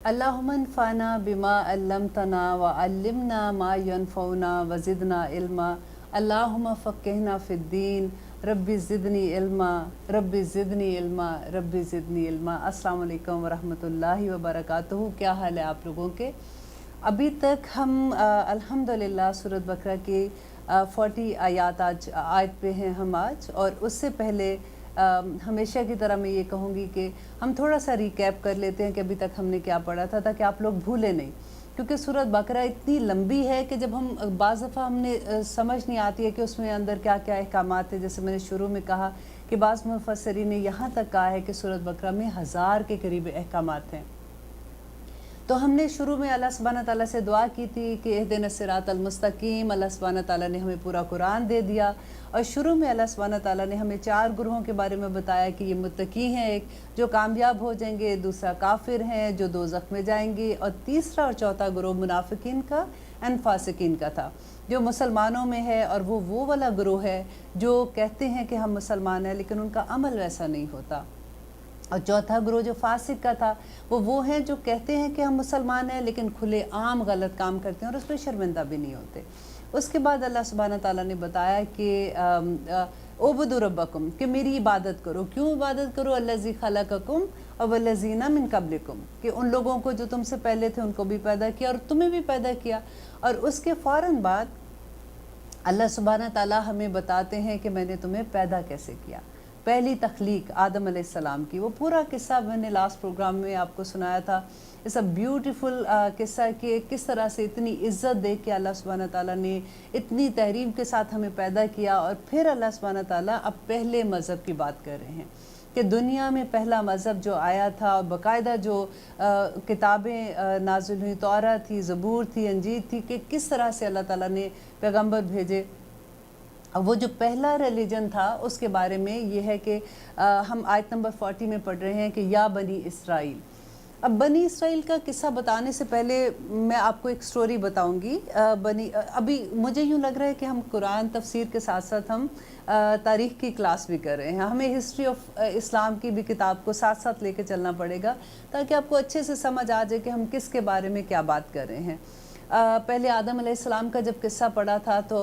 اللهم انفعنا بما علمتنا وعلمنا ما ينفعنا وزدنا علما اللهم فقهنا في الدين ربی زدنی علما ربی زدنی علما ربی زدنی علما۔ السلام علیکم ورحمۃ اللہ وبرکاتہ۔ کیا حال ہے آپ لوگوں کے؟ ابھی تک ہم الحمدللہ سورۃ بقرہ کی 40 آیت پہ ہیں ہم آج، اور اس سے پہلے ہمیشہ کی طرح میں یہ کہوں گی کہ ہم تھوڑا سا ریکیپ کر لیتے ہیں کہ ابھی تک ہم نے کیا پڑھا تھا، تاکہ آپ لوگ بھولے نہیں، کیونکہ سورۃ بقرہ اتنی لمبی ہے کہ جب ہم بعض دفعہ ہم نے سمجھ نہیں آتی ہے کہ اس میں اندر کیا کیا احکامات ہیں۔ جیسے میں نے شروع میں کہا کہ بعض مفسرین نے یہاں تک کہا ہے کہ سورۃ بقرہ میں 1000 کے قریب احکامات ہیں۔ تو ہم نے شروع میں اللہ سبحانہ تعالیٰ سے دعا کی تھی کہ اہدنا الصراط المستقیم۔ اللہ سبحانہ تعالیٰ نے ہمیں پورا قرآن دے دیا، اور شروع میں اللہ سبحانہ تعالیٰ نے ہمیں 4 گروہوں کے بارے میں بتایا کہ یہ متقی ہیں، ایک جو کامیاب ہو جائیں گے، دوسرا کافر ہیں جو دوزخ میں جائیں گے، اور تیسرا اور چوتھا گروہ منافقین کا فاسقین کا تھا، جو مسلمانوں میں ہے، اور وہ والا گروہ ہے جو کہتے ہیں کہ ہم مسلمان ہیں لیکن ان کا عمل ویسا نہیں ہوتا۔ اور چوتھا گروہ جو فاسق کا تھا وہ ہیں جو کہتے ہیں کہ ہم مسلمان ہیں لیکن کھلے عام غلط کام کرتے ہیں اور اس پہ شرمندہ بھی نہیں ہوتے۔ اس کے بعد اللہ سبحانہ تعالیٰ نے بتایا کہ اعبدوا ربکم، کہ میری عبادت کرو۔ کیوں عبادت کرو؟ الذی خلقکم والذین من قبلکم، کہ ان لوگوں کو جو تم سے پہلے تھے ان کو بھی پیدا کیا اور تمہیں بھی پیدا کیا۔ اور اس کے فوراً بعد اللہ سبحانہ تعالیٰ ہمیں بتاتے ہیں کہ میں نے تمہیں پیدا کیسے کیا۔ پہلی تخلیق آدم علیہ السلام کی، وہ پورا قصہ میں نے لاسٹ پروگرام میں آپ کو سنایا تھا۔ اس اے بیوٹیفل قصہ کہ کس طرح سے اتنی عزت دے کے اللہ سبحانہ تعالیٰ نے اتنی تحریم کے ساتھ ہمیں پیدا کیا، اور پھر اللہ سبحانہ تعالیٰ اب پہلے مذہب کی بات کر رہے ہیں کہ دنیا میں پہلا مذہب جو آیا تھا، اور باقاعدہ جو کتابیں نازل ہوئی، توراۃ تھی، زبور تھی، انجیل تھی، کہ کس طرح سے اللہ تعالیٰ نے پیغمبر بھیجے۔ وہ جو پہلا ریلیجن تھا اس کے بارے میں یہ ہے کہ ہم آیت نمبر 40 میں پڑھ رہے ہیں کہ یا بنی اسرائیل۔ اب بنی اسرائیل کا قصہ بتانے سے پہلے میں آپ کو ایک سٹوری بتاؤں گی۔ ابھی مجھے یوں لگ رہا ہے کہ ہم قرآن تفسیر کے ساتھ ساتھ ہم تاریخ کی کلاس بھی کر رہے ہیں۔ ہمیں ہسٹری آف اسلام کی بھی کتاب کو ساتھ ساتھ لے کے چلنا پڑے گا، تاکہ آپ کو اچھے سے سمجھ آ جائے کہ ہم کس کے بارے میں کیا بات کر رہے ہیں۔ پہلے آدم علیہ السلام کا جب قصہ پڑھا تھا تو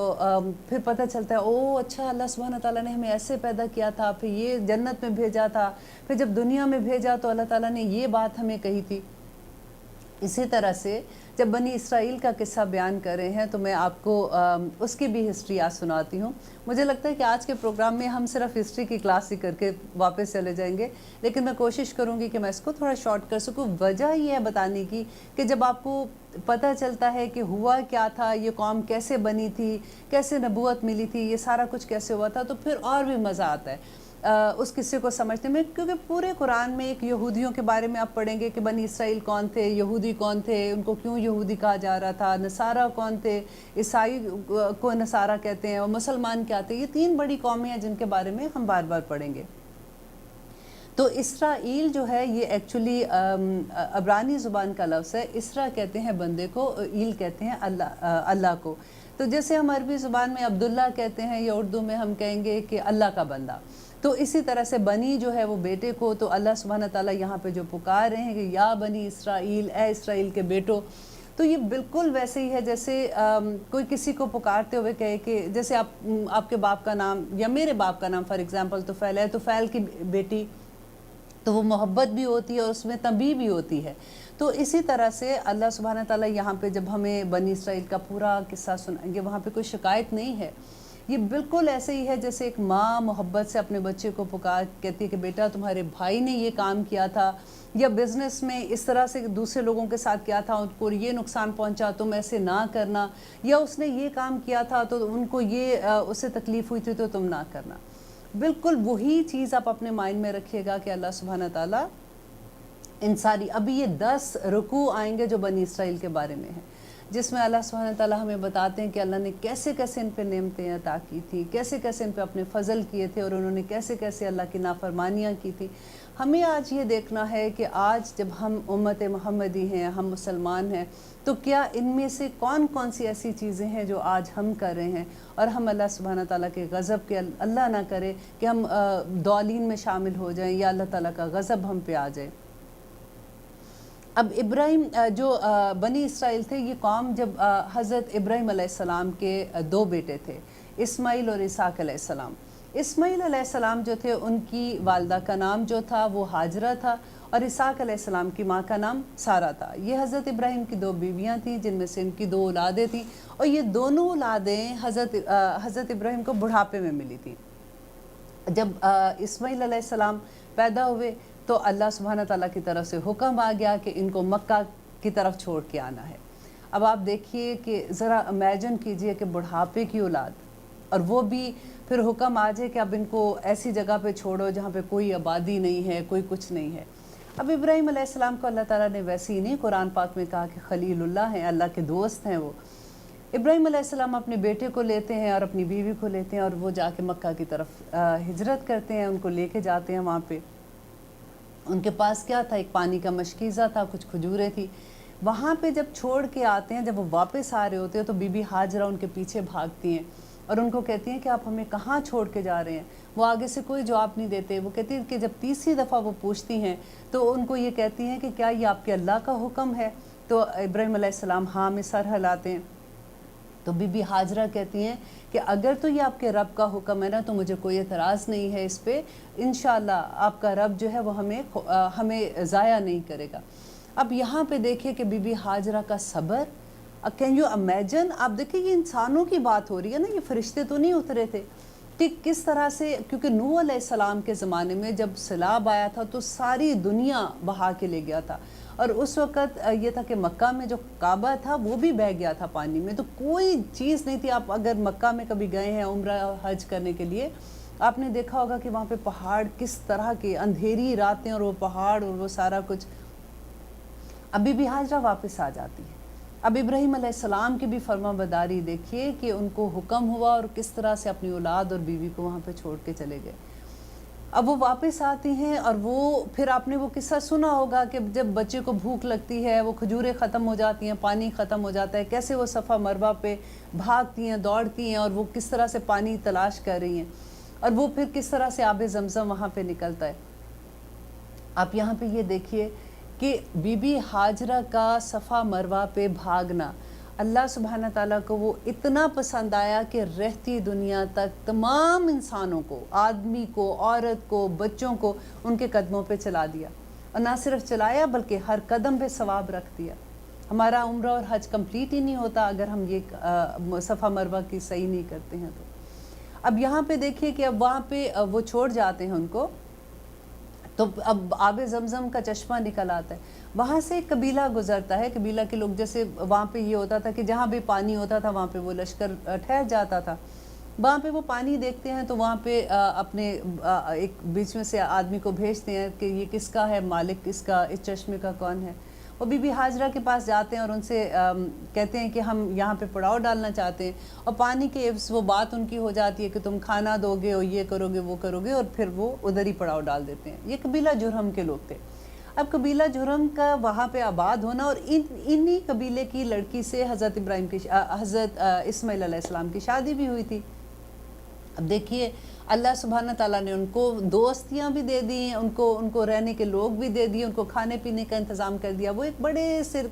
پھر پتہ چلتا ہے او اچھا، اللہ سبحانہ تعالیٰ نے ہمیں ایسے پیدا کیا تھا، پھر یہ جنت میں بھیجا تھا، پھر جب دنیا میں بھیجا تو اللہ تعالیٰ نے یہ بات ہمیں کہی تھی۔ اسی طرح سے جب بنی اسرائیل کا قصہ بیان کر رہے ہیں تو میں آپ کو اس کی بھی ہسٹری آج سناتی ہوں۔ مجھے لگتا ہے کہ آج کے پروگرام میں ہم صرف ہسٹری کی کلاس ہی کر کے واپس چلے جائیں گے، لیکن میں کوشش کروں گی کہ میں اس کو تھوڑا شارٹ کر سکوں۔ وجہ یہ ہے بتانے کی کہ جب آپ کو پتہ چلتا ہے کہ ہوا کیا تھا، یہ قوم کیسے بنی تھی، کیسے نبوت ملی تھی، یہ سارا کچھ کیسے ہوا تھا، تو پھر اور بھی مزہ آتا ہے اس قصے کو سمجھنے میں، کیونکہ پورے قرآن میں ایک یہودیوں کے بارے میں آپ پڑھیں گے کہ بنی اسرائیل کون تھے، یہودی کون تھے، ان کو کیوں یہودی کہا جا رہا تھا، نصارہ کون تھے، عیسائی کو نصارہ کہتے ہیں، اور مسلمان کیا تھے۔ یہ 3 بڑی قومیں ہیں جن کے بارے میں ہم بار بار پڑھیں گے۔ تو اسرائیل جو ہے یہ ایکچولی عبرانی زبان کا لفظ ہے۔ اسرا کہتے ہیں بندے کو، ایل کہتے ہیں اللہ کو۔ تو جیسے ہم عربی زبان میں عبداللہ کہتے ہیں، یا اردو میں ہم کہیں گے کہ اللہ کا بندہ، تو اسی طرح سے بنی جو ہے وہ بیٹے کو، تو اللہ سبحانہ تعالیٰ یہاں پہ جو پکار رہے ہیں کہ یا بنی اسرائیل، اے اسرائیل کے بیٹو، تو یہ بالکل ویسے ہی ہے جیسے کوئی کسی کو پکارتے ہوئے کہے کہ جیسے آپ کے باپ کا نام یا میرے باپ کا نام فار ایگزامپل طفیل ہے، طفیل کی بیٹی، تو وہ محبت بھی ہوتی ہے اور اس میں تنبیہ بھی ہوتی ہے۔ تو اسی طرح سے اللہ سبحانہ تعالیٰ یہاں پہ جب ہمیں بنی اسرائیل کا پورا قصہ سنائیں گے، وہاں پہ کوئی شکایت نہیں ہے۔ یہ بالکل ایسے ہی ہے جیسے ایک ماں محبت سے اپنے بچے کو پکار کہتی ہے کہ بیٹا تمہارے بھائی نے یہ کام کیا تھا، یا بزنس میں اس طرح سے دوسرے لوگوں کے ساتھ کیا تھا، ان کو یہ نقصان پہنچا، تم ایسے نہ کرنا، یا اس نے یہ کام کیا تھا تو ان کو یہ اس سے تکلیف ہوئی تھی تو تم نہ کرنا۔ بالکل وہی چیز آپ اپنے مائنڈ میں رکھیے گا کہ اللہ سبحانہ تعالیٰ ان ساری، ابھی یہ 10 رکوع آئیں گے جو بنی اسرائیل کے بارے میں ہیں، جس میں اللہ سبحانہ تعالیٰ ہمیں بتاتے ہیں کہ اللہ نے کیسے کیسے ان پہ نعمتیں عطا کی تھی، کیسے کیسے ان پہ اپنے فضل کیے تھے، اور انہوں نے کیسے کیسے اللہ کی نافرمانیاں کی تھی۔ ہمیں آج یہ دیکھنا ہے کہ آج جب ہم امت محمدی ہیں، ہم مسلمان ہیں، تو کیا ان میں سے کون کون سی ایسی چیزیں ہیں جو آج ہم کر رہے ہیں، اور ہم اللہ سبحانہ تعالیٰ کے غضب کے، اللہ نہ کرے کہ ہم ضالین میں شامل ہو جائیں یا اللہ تعالیٰ کا غضب ہم پہ آ جائے۔ اب ابراہیم جو بنی اسرائیل تھے، یہ قوم جب حضرت ابراہیم علیہ السلام کے دو بیٹے تھے، اسماعیل اور اسحاق علیہ السلام۔ اسماعیل علیہ السلام جو تھے ان کی والدہ کا نام جو تھا وہ ہاجرہ تھا، اور اسحاق علیہ السلام کی ماں کا نام سارہ تھا۔ یہ حضرت ابراہیم کی دو بیویاں تھیں جن میں سے ان کی دو اولادیں تھیں، اور یہ دونوں اولادیں حضرت ابراہیم کو بڑھاپے میں ملی تھیں۔ جب اسماعیل علیہ السلام پیدا ہوئے تو اللہ سبحانہ تعالیٰ کی طرف سے حکم آ گیا کہ ان کو مکہ کی طرف چھوڑ کے آنا ہے۔ اب آپ دیکھیے کہ ذرا امیجن کیجئے کہ بڑھاپے کی اولاد، اور وہ بھی پھر حکم آ جائے کہ اب ان کو ایسی جگہ پہ چھوڑو جہاں پہ کوئی آبادی نہیں ہے، کوئی کچھ نہیں ہے۔ اب ابراہیم علیہ السلام کو اللہ تعالیٰ نے ویسے ہی نہیں قرآن پاک میں کہا کہ خلیل اللہ ہیں، اللہ کے دوست ہیں وہ۔ ابراہیم علیہ السلام اپنے بیٹے کو لیتے ہیں اور اپنی بیوی کو لیتے ہیں، اور وہ جا کے مکہ کی طرف ہجرت کرتے ہیں، ان کو لے کے جاتے ہیں وہاں پہ۔ ان کے پاس کیا تھا؟ ایک پانی کا مشکیزہ تھا، کچھ کھجوریں تھی۔ وہاں پہ جب چھوڑ کے آتے ہیں، جب وہ واپس آ رہے ہوتے ہیں تو بی بی ہاجرہ ان کے پیچھے بھاگتی ہیں اور ان کو کہتی ہیں کہ آپ ہمیں کہاں چھوڑ کے جا رہے ہیں؟ وہ آگے سے کوئی جواب نہیں دیتے۔ وہ کہتی ہیں کہ جب تیسری دفعہ وہ پوچھتی ہیں تو ان کو یہ کہتی ہیں کہ کیا یہ آپ کے اللہ کا حکم ہے؟ تو ابراہیم علیہ السلام ہاں میں سر ہلاتے ہیں۔ تو بی بی ہاجرہ کہتی ہیں کہ اگر تو یہ آپ کے رب کا حکم ہے نا تو مجھے کوئی اعتراض نہیں ہے اس پہ، انشاءاللہ آپ کا رب جو ہے وہ ہمیں ضائع نہیں کرے گا۔ اب یہاں پہ دیکھیں کہ بی بی ہاجرہ کا صبر، کین یو امیجن؟ آپ دیکھیں یہ انسانوں کی بات ہو رہی ہے نا، یہ فرشتے تو نہیں اترے تھے کہ کس طرح سے، کیونکہ نوح علیہ السلام کے زمانے میں جب سیلاب آیا تھا تو ساری دنیا بہا کے لے گیا تھا، اور اس وقت یہ تھا کہ مکہ میں جو کعبہ تھا وہ بھی بہہ گیا تھا پانی میں، تو کوئی چیز نہیں تھی۔ آپ اگر مکہ میں کبھی گئے ہیں عمرہ حج کرنے کے لیے، آپ نے دیکھا ہوگا کہ وہاں پہ پہاڑ کس طرح کے، اندھیری راتیں اور وہ پہاڑ اور وہ سارا کچھ۔ اب بی بی ہاجرہ واپس آ جاتی ہے۔ اب ابراہیم علیہ السلام کی بھی فرما برداری دیکھیے کہ ان کو حکم ہوا اور کس طرح سے اپنی اولاد اور بیوی کو وہاں پہ چھوڑ کے چلے گئے۔ اب وہ واپس آتی ہیں، اور وہ پھر آپ نے وہ قصہ سنا ہوگا کہ جب بچے کو بھوک لگتی ہے، وہ کھجوریں ختم ہو جاتی ہیں، پانی ختم ہو جاتا ہے، کیسے وہ صفا مروہ پہ بھاگتی ہیں، دوڑتی ہیں، اور وہ کس طرح سے پانی تلاش کر رہی ہیں، اور وہ پھر کس طرح سے آب زمزم وہاں پہ نکلتا ہے۔ آپ یہاں پہ یہ دیکھیے کہ بی بی ہاجرہ کا صفا مروہ پہ بھاگنا اللہ سبحانہ تعالیٰ کو وہ اتنا پسند آیا کہ رہتی دنیا تک تمام انسانوں کو، آدمی کو، عورت کو، بچوں کو ان کے قدموں پہ چلا دیا، اور نہ صرف چلایا بلکہ ہر قدم پہ ثواب رکھ دیا۔ ہمارا عمرہ اور حج کمپلیٹ ہی نہیں ہوتا اگر ہم یہ صفا مروہ کی صحیح نہیں کرتے ہیں تو۔ اب یہاں پہ دیکھیے کہ اب وہاں پہ وہ چھوڑ جاتے ہیں ان کو، تو اب آب زمزم کا چشمہ نکل آتا ہے، وہاں سے ایک قبیلہ گزرتا ہے۔ قبیلہ کے لوگ، جیسے وہاں پہ یہ ہوتا تھا کہ جہاں بھی پانی ہوتا تھا وہاں پہ وہ لشکر ٹھہر جاتا تھا، وہاں پہ وہ پانی دیکھتے ہیں تو وہاں پہ اپنے ایک بیچ میں سے آدمی کو بھیجتے ہیں کہ یہ کس کا ہے، مالک اس کا، اس چشمے کا کون ہے۔ وہ بی بی ہاجرہ کے پاس جاتے ہیں اور ان سے کہتے ہیں کہ ہم یہاں پہ پڑاؤ ڈالنا چاہتے ہیں، اور پانی کے عوض وہ بات ان کی ہو جاتی ہے کہ تم کھانا دو گے اور یہ کرو گے وہ کرو گے، اور پھر وہ ادھر ہی پڑاؤ ڈال دیتے ہیں۔ یہ قبیلہ جرہم کے لوگ تھے۔ اب قبیلہ جرہم کا وہاں پہ آباد ہونا، اور انہی قبیلے کی لڑکی سے حضرت اسماعیل علیہ السلام کی شادی بھی ہوئی تھی۔ اب دیکھیے اللہ سبحانہ تعالیٰ نے ان کو دوستیاں بھی دے دی، ان کو رہنے کے لوگ بھی دے دیے، ان کو کھانے پینے کا انتظام کر دیا۔ وہ ایک بڑے سے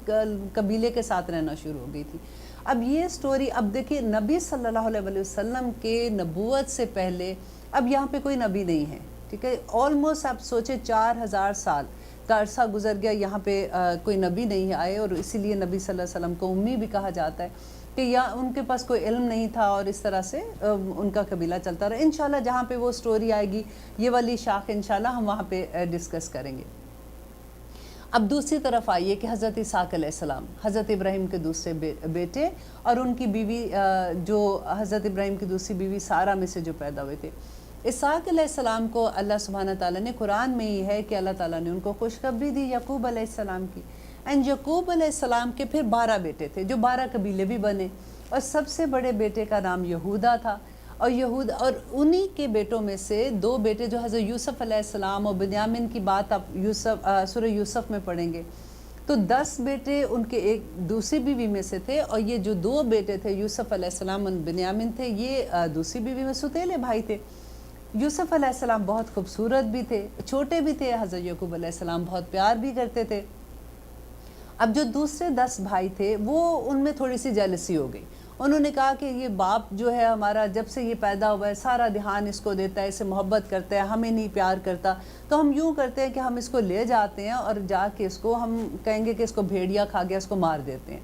قبیلے کے ساتھ رہنا شروع ہو گئی تھی۔ اب یہ سٹوری، اب دیکھیے نبی صلی اللہ علیہ وسلم کے نبوت سے پہلے اب یہاں پہ کوئی نبی نہیں ہے، ٹھیک ہے، آلموسٹ آپ سوچیں 4000 سال کا عرصہ گزر گیا، یہاں پہ کوئی نبی نہیں آئے، اور اسی لیے نبی صلی اللہ علیہ وسلم کو امی بھی کہا جاتا ہے کہ یا ان کے پاس کوئی علم نہیں تھا، اور اس طرح سے ان کا قبیلہ چلتا رہا۔ انشاءاللہ جہاں پہ وہ سٹوری آئے گی، یہ والی شاخ انشاءاللہ ہم وہاں پہ ڈسکس کریں گے۔ اب دوسری طرف آئیے کہ حضرت اسحاق علیہ السلام، حضرت ابراہیم کے دوسرے بیٹے، اور ان کی بیوی جو حضرت ابراہیم کی دوسری بیوی سارہ میں سے جو پیدا ہوئے تھے۔ اسحاق علیہ السلام کو اللہ سبحانہ تعالیٰ نے، قرآن میں ہی ہے کہ اللہ تعالیٰ نے ان کو خوشخبری دی یعقوب علیہ السلام کی، اینڈ یعقوب علیہ السلام کے پھر 12 بیٹے تھے جو 12 قبیلے بھی بنے، اور سب سے بڑے بیٹے کا نام یہودا تھا، اور انہی کے بیٹوں میں سے 2 بیٹے جو حضرت یوسف علیہ السلام اور بنیامین کی بات آپ سورہ یوسف میں پڑھیں گے، تو 10 بیٹے ان کے ایک دوسری بیوی میں سے تھے، اور یہ جو 2 بیٹے تھے یوسف علیہ السلام اور بنیامین تھے، یہ دوسری بیوی میں ستیلے بھائی تھے۔ یوسف علیہ السلام بہت خوبصورت بھی تھے، چھوٹے بھی تھے، حضرت یعقوب علیہ السلام بہت پیار بھی کرتے تھے، اب جو دوسرے 10 بھائی تھے وہ ان میں تھوڑی سی جیلسی ہو گئی. انہوں نے کہا کہ یہ باپ جو ہے ہمارا جب سے یہ پیدا ہوا ہے سارا دھیان اس کو دیتا ہے، اسے محبت کرتا ہے، ہمیں نہیں پیار کرتا، تو ہم یوں کرتے ہیں کہ ہم اس کو لے جاتے ہیں اور جا کے اس کو ہم کہیں گے کہ اس کو بھیڑیا کھا گیا، اس کو مار دیتے ہیں.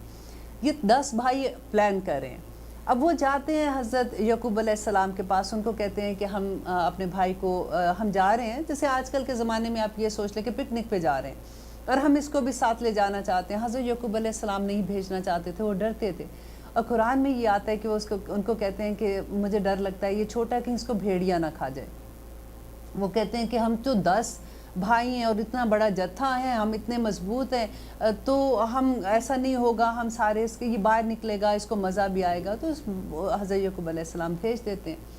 یہ 10 بھائی پلان کر رہے ہیں. اب وہ جاتے ہیں حضرت یعقوب علیہ السلام کے پاس، ان کو کہتے ہیں کہ ہم اپنے بھائی کو ہم جا رہے ہیں، جیسے آج کل کے زمانے میں آپ یہ سوچ لیں کہ پکنک پہ جا رہے ہیں اور ہم اس کو بھی ساتھ لے جانا چاہتے ہیں. حضرت یعقوب علیہ السلام نہیں بھیجنا چاہتے تھے، وہ ڈرتے تھے. اور قرآن میں یہ آتا ہے کہ وہ ان کو کہتے ہیں کہ مجھے ڈر لگتا ہے یہ چھوٹا کہیں اس کو بھیڑیا نہ کھا جائے. وہ کہتے ہیں کہ ہم تو 10 بھائی ہیں اور اتنا بڑا جتھا ہے، ہم اتنے مضبوط ہیں، تو ہم ایسا نہیں ہوگا، ہم سارے اس کے یہ باہر نکلے گا، اس کو مزہ بھی آئے گا. تو حضرت یعقوب علیہ السلام بھیج دیتے ہیں.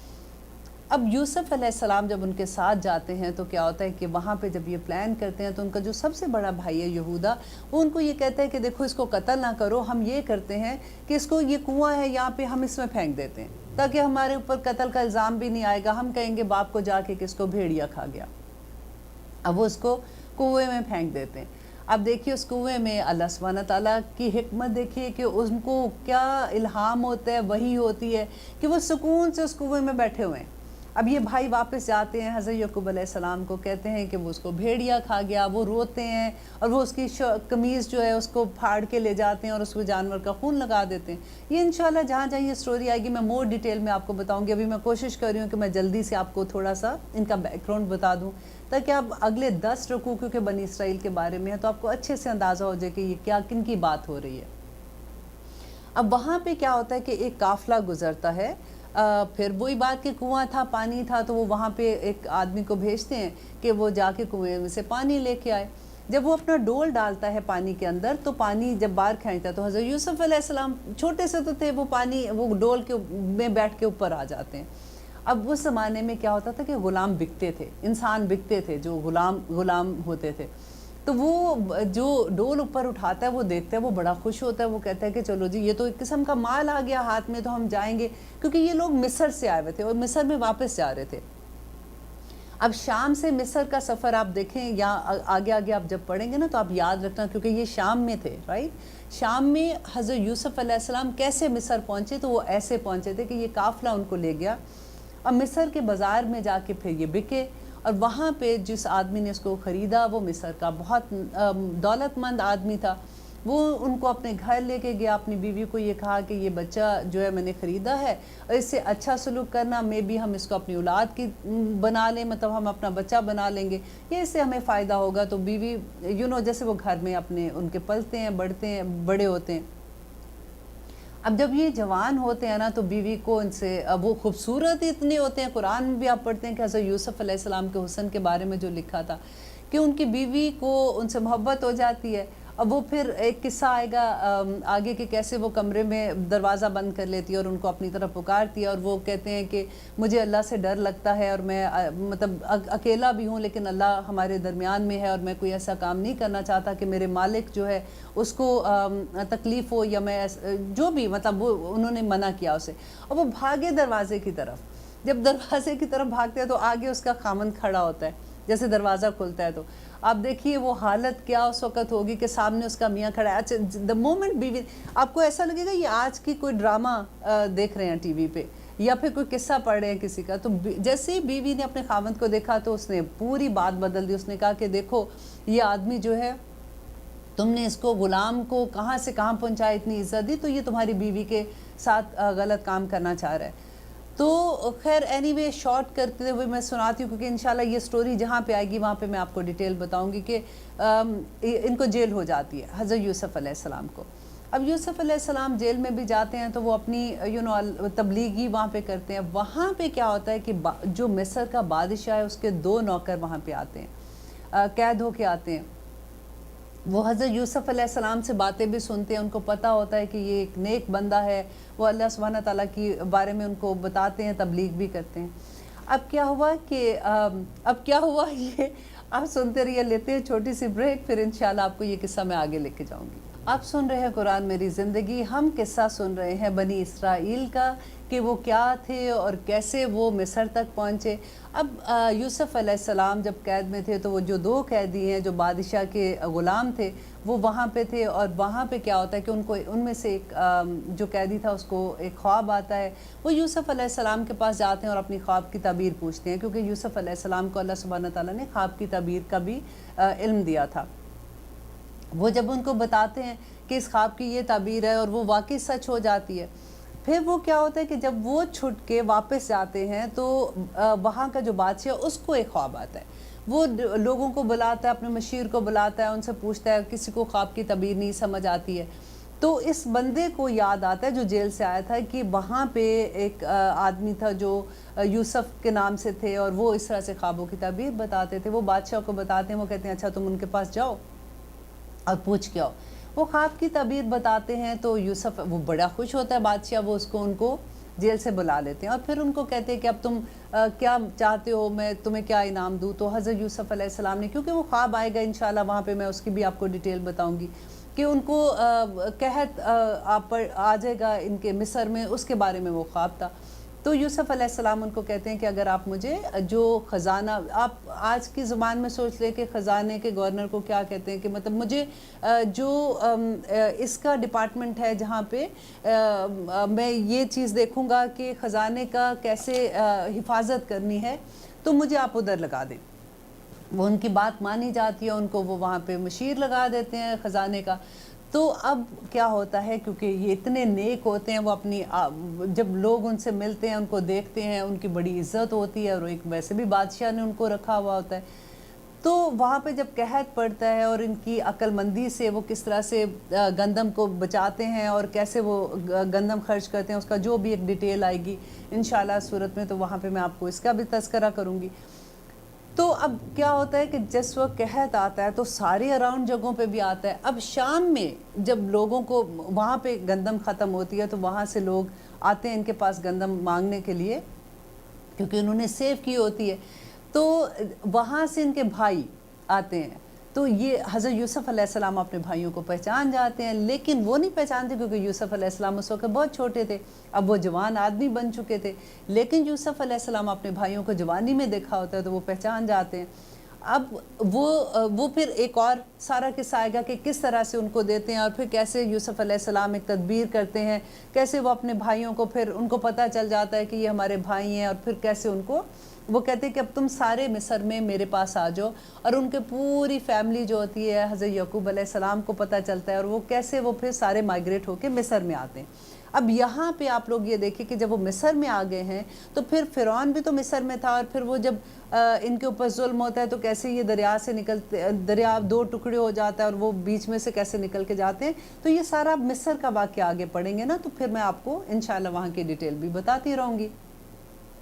اب یوسف علیہ السلام جب ان کے ساتھ جاتے ہیں تو کیا ہوتا ہے کہ وہاں پہ جب یہ پلان کرتے ہیں تو ان کا جو سب سے بڑا بھائی ہے یہودا، وہ ان کو یہ کہتا ہے کہ دیکھو اس کو قتل نہ کرو، ہم یہ کرتے ہیں کہ اس کو، یہ کنواں ہے یہاں پہ، ہم اس میں پھینک دیتے ہیں تاکہ ہمارے اوپر قتل کا الزام بھی نہیں آئے گا، ہم کہیں گے باپ کو جا کے کہ اس کو بھیڑیا کھا گیا. اب وہ اس کو کنویں میں پھینک دیتے ہیں. اب دیکھیے اس کنویں میں اللہ سبحانہ تعالیٰ کی حکمت دیکھیے کہ ان کو کیا الہام ہوتا ہے، وحی ہوتی ہے کہ وہ سکون سے اس کنویں میں بیٹھے ہوئے ہیں. اب یہ بھائی واپس جاتے ہیں حضرت یعقوب علیہ السلام کو کہتے ہیں کہ وہ اس کو بھیڑیا کھا گیا. وہ روتے ہیں اور وہ اس کی قمیض جو ہے اس کو پھاڑ کے لے جاتے ہیں اور اس کو جانور کا خون لگا دیتے ہیں. یہ انشاءاللہ جہاں جہاں یہ سٹوری آئے گی میں مور ڈیٹیل میں آپ کو بتاؤں گی. ابھی میں کوشش کر رہی ہوں کہ میں جلدی سے آپ کو تھوڑا سا ان کا بیک گراؤنڈ بتا دوں تاکہ آپ اگلے 10 رکوع کیونکہ بنی اسرائیل کے بارے میں ہے تو آپ کو اچھے سے اندازہ ہو جائے کہ یہ کیا کن کی بات ہو رہی ہے. اب وہاں پہ کیا ہوتا ہے کہ ایک قافلہ گزرتا ہے. پھر وہی بات کہ کنواں تھا، پانی تھا، تو وہ وہاں پہ ایک آدمی کو بھیجتے ہیں کہ وہ جا کے کنویں میں سے پانی لے کے آئے. جب وہ اپنا ڈول ڈالتا ہے پانی کے اندر تو پانی جب باہر کھینچتا ہے تو حضرت یوسف علیہ السلام چھوٹے سے تو تھے، وہ پانی وہ ڈول کے میں بیٹھ کے اوپر آ جاتے ہیں. اب اس زمانے میں کیا ہوتا تھا کہ غلام بکتے تھے، انسان بکتے تھے جو غلام ہوتے تھے. تو وہ جو ڈول اوپر اٹھاتا ہے وہ دیکھتا ہے، وہ بڑا خوش ہوتا ہے، وہ کہتا ہے کہ چلو جی یہ تو ایک قسم کا مال آ گیا ہاتھ میں، تو ہم جائیں گے، کیونکہ یہ لوگ مصر سے آئے ہوئے تھے اور مصر میں واپس جا رہے تھے. اب شام سے مصر کا سفر آپ دیکھیں یا آگے آگے آپ جب پڑھیں گے نا تو آپ یاد رکھنا کیونکہ یہ شام میں تھے، رائٹ. شام میں حضرت یوسف علیہ السلام کیسے مصر پہنچے؟ تو وہ ایسے پہنچے تھے کہ یہ قافلہ ان کو لے گیا اور مصر کے بازار میں جا کے پھر یہ بکے. اور وہاں پہ جس آدمی نے اس کو خریدا وہ مصر کا بہت دولت مند آدمی تھا. وہ ان کو اپنے گھر لے کے گیا، اپنی بیوی کو یہ کہا کہ یہ بچہ جو ہے میں نے خریدا ہے اور اس سے اچھا سلوک کرنا، میں بھی ہم اس کو اپنی اولاد کی بنا لیں، مطلب ہم اپنا بچہ بنا لیں گے، یہ اس سے ہمیں فائدہ ہوگا. تو بیوی جیسے وہ گھر میں اپنے ان کے پلتے ہیں، بڑھتے ہیں، بڑے ہوتے ہیں. اب جب یہ جوان ہوتے ہیں نا تو بیوی کو ان سے وہ خوبصورت اتنے ہوتے ہیں. قرآن میں بھی آپ پڑھتے ہیں کہ حضرت یوسف علیہ السلام کے حسن کے بارے میں جو لکھا تھا کہ ان کی بیوی کو ان سے محبت ہو جاتی ہے. اب وہ پھر ایک قصہ آئے گا آگے کہ کیسے وہ کمرے میں دروازہ بند کر لیتی ہے اور ان کو اپنی طرف پکارتی ہے اور وہ کہتے ہیں کہ مجھے اللہ سے ڈر لگتا ہے اور میں مطلب اکیلا بھی ہوں لیکن اللہ ہمارے درمیان میں ہے اور میں کوئی ایسا کام نہیں کرنا چاہتا کہ میرے مالک جو ہے اس کو تکلیف ہو یا میں جو بھی مطلب وہ انہوں نے منع کیا اسے. اور وہ بھاگے دروازے کی طرف. جب دروازے کی طرف بھاگتے ہیں تو آگے اس کا خامند کھڑا ہوتا ہے جیسے دروازہ کھلتا ہے. تو آپ دیکھیے وہ حالت کیا اس وقت ہوگی کہ سامنے اس کا میاں کھڑا ہے. اچھا دا مومنٹ بیوی آپ کو ایسا لگے گا یہ آج کی کوئی ڈرامہ دیکھ رہے ہیں ٹی وی پہ یا پھر کوئی قصہ پڑھ رہے ہیں کسی کا. تو جیسے ہی بیوی نے اپنے خامند کو دیکھا تو اس نے پوری بات بدل دی. اس نے کہا کہ دیکھو یہ آدمی جو ہے تم نے اس کو غلام کو کہاں سے کہاں پہنچایا، اتنی عزت دی، تو یہ تمہاری بیوی کے ساتھ غلط کام کرنا چاہ رہا ہے. تو خیر اینی وے شارٹ کرتے ہوئے میں سناتی ہوں کیونکہ انشاءاللہ یہ سٹوری جہاں پہ آئے گی وہاں پہ میں آپ کو ڈیٹیل بتاؤں گی کہ ان کو جیل ہو جاتی ہے حضرت یوسف علیہ السلام کو. اب یوسف علیہ السلام جیل میں بھی جاتے ہیں تو وہ اپنی تبلیغی وہاں پہ کرتے ہیں. وہاں پہ کیا ہوتا ہے کہ جو مصر کا بادشاہ ہے اس کے 2 نوکر وہاں پہ آتے ہیں، قید ہو کے آتے ہیں. وہ حضرت یوسف علیہ السلام سے باتیں بھی سنتے ہیں، ان کو پتہ ہوتا ہے کہ یہ ایک نیک بندہ ہے. وہ اللہ سبحانہ تعالیٰ کی بارے میں ان کو بتاتے ہیں، تبلیغ بھی کرتے ہیں. اب کیا ہوا یہ آپ سنتے رہیے. لیتے ہیں چھوٹی سی بریک، پھر انشاءاللہ آپ کو یہ قصہ میں آگے لے کے جاؤں گی. آپ سن رہے ہیں قرآن میری زندگی. ہم قصہ سن رہے ہیں بنی اسرائیل کا کہ وہ کیا تھے اور کیسے وہ مصر تک پہنچے. اب یوسف علیہ السلام جب قید میں تھے تو وہ جو 2 قیدی ہیں جو بادشاہ کے غلام تھے وہ وہاں پہ تھے، اور وہاں پہ کیا ہوتا ہے کہ ان میں سے ایک جو قیدی تھا اس کو ایک خواب آتا ہے. وہ یوسف علیہ السلام کے پاس جاتے ہیں اور اپنی خواب کی تعبیر پوچھتے ہیں، کیونکہ یوسف علیہ السلام کو اللہ سبحانہ تعالیٰ نے خواب کی تعبیر کا بھی علم دیا تھا. وہ جب ان کو بتاتے ہیں کہ اس خواب کی یہ تعبیر ہے اور وہ واقعی سچ ہو جاتی ہے، پھر وہ کیا ہوتا ہے کہ جب وہ چھٹ کے واپس جاتے ہیں تو وہاں کا جو بادشاہ اس کو ایک خواب آتا ہے. وہ لوگوں کو بلاتا ہے، اپنے مشیر کو بلاتا ہے، ان سے پوچھتا ہے، کسی کو خواب کی تعبیر نہیں سمجھ آتی ہے. تو اس بندے کو یاد آتا ہے جو جیل سے آیا تھا کہ وہاں پہ ایک آدمی تھا جو یوسف کے نام سے تھے، اور وہ اس طرح سے خوابوں کی تعبیر بتاتے تھے. وہ بادشاہ کو بتاتے ہیں، وہ کہتے ہیں اچھا تم ان کے پاس جاؤ اور پوچھ کے آؤ. وہ خواب کی تعبیر بتاتے ہیں تو یوسف وہ بڑا خوش ہوتا ہے بادشاہ، وہ ان کو جیل سے بلا لیتے ہیں اور پھر ان کو کہتے ہیں کہ اب تم کیا چاہتے ہو، میں تمہیں کیا انعام دوں. تو حضرت یوسف علیہ السلام نے، کیونکہ وہ خواب آئے گا انشاءاللہ وہاں پہ میں اس کی بھی آپ کو ڈیٹیل بتاؤں گی کہ ان کو قحط آپ پر آ جائے گا ان کے مصر میں، اس کے بارے میں وہ خواب تھا. تو یوسف علیہ السلام ان کو کہتے ہیں کہ اگر آپ مجھے جو خزانہ، آپ آج کی زبان میں سوچ لیں کہ خزانے کے گورنر کو کیا کہتے ہیں، کہ مطلب مجھے جو اس کا ڈپارٹمنٹ ہے جہاں پہ میں یہ چیز دیکھوں گا کہ خزانے کا کیسے حفاظت کرنی ہے، تو مجھے آپ ادھر لگا دیں. وہ ان کی بات مانی جاتی ہے، ان کو وہ وہاں پہ مشیر لگا دیتے ہیں خزانے کا. تو اب کیا ہوتا ہے، کیونکہ یہ اتنے نیک ہوتے ہیں، وہ اپنی جب لوگ ان سے ملتے ہیں، ان کو دیکھتے ہیں، ان کی بڑی عزت ہوتی ہے، اور ایک ویسے بھی بادشاہ نے ان کو رکھا ہوا ہوتا ہے. تو وہاں پہ جب قحط پڑتا ہے اور ان کی عقل مندی سے وہ کس طرح سے گندم کو بچاتے ہیں اور کیسے وہ گندم خرچ کرتے ہیں، اس کا جو بھی ایک ڈیٹیل آئے گی انشاءاللہ صورت میں، تو وہاں پہ میں آپ کو اس کا بھی تذکرہ کروں گی. تو اب کیا ہوتا ہے کہ جس وقت قحط آتا ہے تو سارے اراؤنڈ جگہوں پہ بھی آتا ہے. اب شام میں جب لوگوں کو وہاں پہ گندم ختم ہوتی ہے تو وہاں سے لوگ آتے ہیں ان کے پاس گندم مانگنے کے لیے، کیونکہ انہوں نے سیو کی ہوتی ہے. تو وہاں سے ان کے بھائی آتے ہیں. تو یہ حضرت یوسف علیہ السلام اپنے بھائیوں کو پہچان جاتے ہیں، لیکن وہ نہیں پہچانتے کیونکہ یوسف علیہ السلام اس وقت بہت چھوٹے تھے. اب وہ جوان آدمی بن چکے تھے، لیکن یوسف علیہ السلام اپنے بھائیوں کو جوانی میں دیکھا ہوتا ہے تو وہ پہچان جاتے ہیں. اب وہ پھر ایک اور سارا قصہ آئے گا کہ کس طرح سے ان کو دیتے ہیں، اور پھر کیسے یوسف علیہ السلام ایک تدبیر کرتے ہیں، کیسے وہ اپنے بھائیوں کو، پھر ان کو پتہ چل جاتا ہے کہ یہ ہمارے بھائی ہیں، اور پھر کیسے ان کو وہ کہتے ہیں کہ اب تم سارے مصر میں میرے پاس آ جاؤ. اور ان کے پوری فیملی جو ہوتی ہے حضرت یعقوب علیہ السلام کو پتہ چلتا ہے، اور وہ کیسے وہ پھر سارے مائگریٹ ہو کے مصر میں آتے ہیں. اب یہاں پہ آپ لوگ یہ دیکھیں کہ جب وہ مصر میں آ گئے ہیں تو پھر فرعون بھی تو مصر میں تھا، اور پھر وہ جب ان کے اوپر ظلم ہوتا ہے تو کیسے یہ دریا سے نکلتے، دریا 2 ٹکڑے ہو جاتا ہے اور وہ بیچ میں سے کیسے نکل کے جاتے ہیں. تو یہ سارا مصر کا واقعہ آگے پڑھیں گے نا تو پھر میں آپ کو انشاءاللہ وہاں کی ڈیٹیل بھی بتاتی رہوں گی.